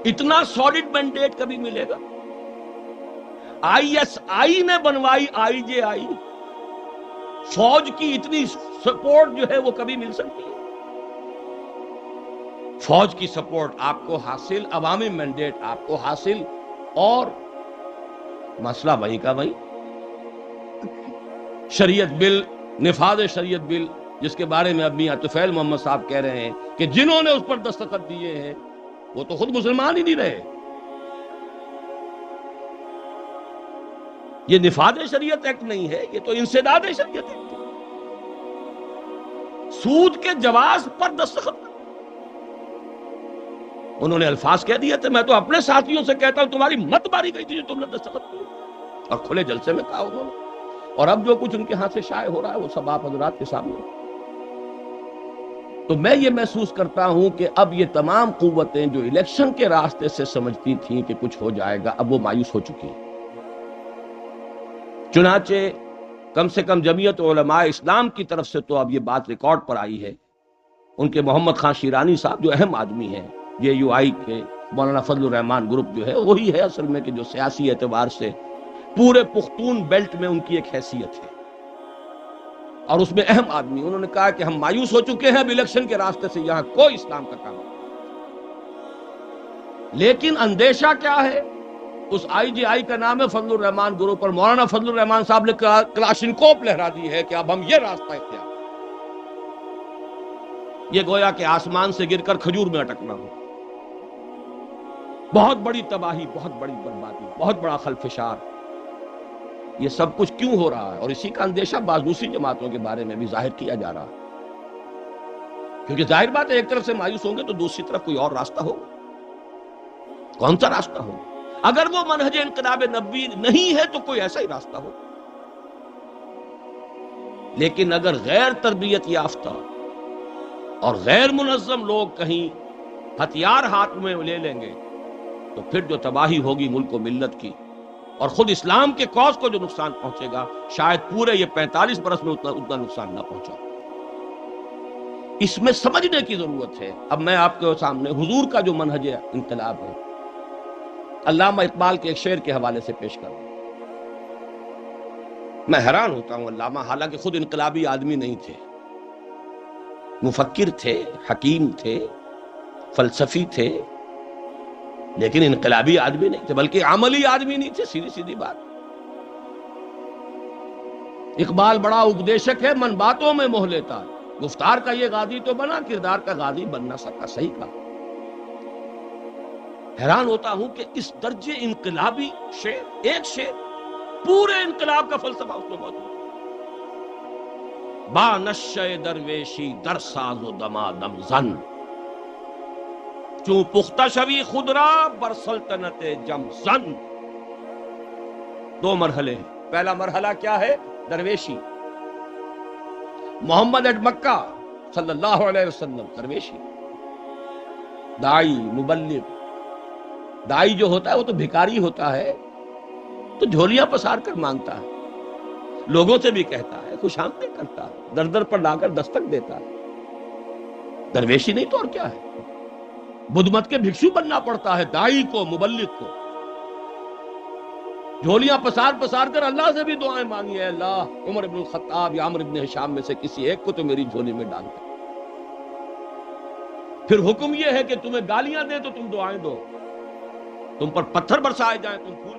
اتنا سالڈ مینڈیٹ کبھی ملے گا؟ آئی ایس آئی نے بنوائی آئی جے آئی، فوج کی اتنی سپورٹ جو ہے وہ کبھی مل سکتی ہے؟ فوج کی سپورٹ آپ کو حاصل، عوامی مینڈیٹ آپ کو حاصل، اور مسئلہ وہیں کا وہیں۔ شریعت بل، نفاذ شریعت بل، جس کے بارے میں اب میاں طفیل محمد صاحب کہہ رہے ہیں کہ جنہوں نے اس پر دستخط دیے ہیں وہ تو خود مسلمان ہی نہیں رہے۔ یہ نفاذ شریعت ایکٹ نہیں ہے، یہ تو انسداد شریعت ایکٹ ہے۔ سود کے جواز پر دستخط، انہوں نے الفاظ کہہ دیے تھے، میں تو اپنے ساتھیوں سے کہتا ہوں تمہاری مت ماری گئی تھی جو تم نے دستخط کیے، اور کھلے جلسے میں کہا انہوں نے، اور اب جو کچھ ان کے ہاتھ سے شائع ہو رہا ہے وہ سب آپ حضرات کے سامنے۔ تو میں یہ محسوس کرتا ہوں کہ اب یہ تمام قوتیں جو الیکشن کے راستے سے سمجھتی تھیں کہ کچھ ہو جائے گا، اب وہ مایوس ہو چکی ہیں۔ چنانچہ کم سے کم جمعیت علماء اسلام کی طرف سے تو اب یہ بات ریکارڈ پر آئی ہے، ان کے محمد خان شیرانی صاحب جو اہم آدمی ہیں، یہ یو آئی کے مولانا فضل الرحمان گروپ جو ہے وہی ہے اصل میں کہ جو سیاسی اعتبار سے پورے پختون بیلٹ میں ان کی ایک حیثیت ہے، اور اس میں اہم آدمی، انہوں نے کہا کہ ہم مایوس ہو چکے ہیں اب الیکشن کے راستے سے، یہاں کوئی اسلام کا کام نہیں۔ لیکن اندیشہ کیا ہے اس IGI کا نام ہے فضل الرحمان گروپ، اور مولانا فضل الرحمان صاحب نے کلاشنکوف لہرا دی ہے کہ اب ہم یہ راستہ اختیار، یہ گویا کہ آسمان سے گر کر کھجور میں اٹکنا ہو۔ بہت بڑی تباہی، بہت بڑی بربادی، بہت بڑا خلفشار، یہ سب کچھ کیوں ہو رہا ہے؟ اور اسی کا اندیشہ بعض دوسری جماعتوں کے بارے میں بھی ظاہر کیا جا رہا ہے، کیونکہ ظاہر بات ہے ایک طرف سے مایوس ہوں گے تو دوسری طرف کوئی اور راستہ ہوگا۔ کون سا راستہ ہوگا؟ اگر وہ منہج انقلاب نبوی نہیں ہے تو کوئی ایسا ہی راستہ ہو، لیکن اگر غیر تربیت یافتہ اور غیر منظم لوگ کہیں ہتھیار ہاتھ میں لے لیں گے تو پھر جو تباہی ہوگی ملک و ملت کی، اور خود اسلام کے کاز کو جو نقصان پہنچے گا، شاید پورے یہ 45 برس میں اتنا نقصان نہ پہنچا۔ اس میں سمجھنے کی ضرورت ہے۔ اب میں آپ کے سامنے حضور کا جو منہج انقلاب ہے، علامہ اقبال کے ایک شعر کے حوالے سے پیش کر رہا ہوں۔ میں حیران ہوتا ہوں، علامہ حالانکہ خود انقلابی آدمی نہیں تھے، مفکر تھے، حکیم تھے، فلسفی تھے، لیکن انقلابی آدمی نہیں تھے، بلکہ عملی آدمی نہیں تھے، سیدھی سیدھی بات۔ اقبال بڑا اپدیشک ہے، من باتوں میں موہ لیتا ہے، گفتار کا یہ غازی تو بنا، کردار کا غازی بن نہ سکا۔ صحیح کہا۔ حیران ہوتا ہوں کہ اس درجے انقلابی شعر، ایک شعر پورے انقلاب کا فلسفہ اس میں موجود ہے۔ با نشہ درویشی در ساز و دمادم زن، چون پختہ شوی خود را بر سلطنت جم زن۔ دو مرحلے ہیں۔ پہلا مرحلہ کیا ہے؟ درویشی۔ محمد ایٹ مکہ صلی اللہ علیہ وسلم درویشی، دائی، مبلغ۔ دائی جو ہوتا ہے وہ تو بھکاری ہوتا ہے، تو جھولیاں پسار کر مانگتا ہے، لوگوں سے بھی کہتا ہے، خوش آمدید کرتا ہے، در در پر لا کر دستک دیتا ہے۔ درویشی نہیں تو اور کیا ہے؟ بدھ مت کے بھکشو بننا پڑتا ہے دائی کو، مبلغ کو۔ جھولیاں پسار پسار کر اللہ سے بھی دعائیں مانگی ہے، اللہ عمر بن الخطاب یا عمرو بن ہشام میں سے کسی ایک کو تو میری جھولی میں ڈال دے۔ پھر حکم یہ ہے کہ تمہیں گالیاں دے تو تم دعائیں دو، تم پر پتھر برسائے جائیں تم پھول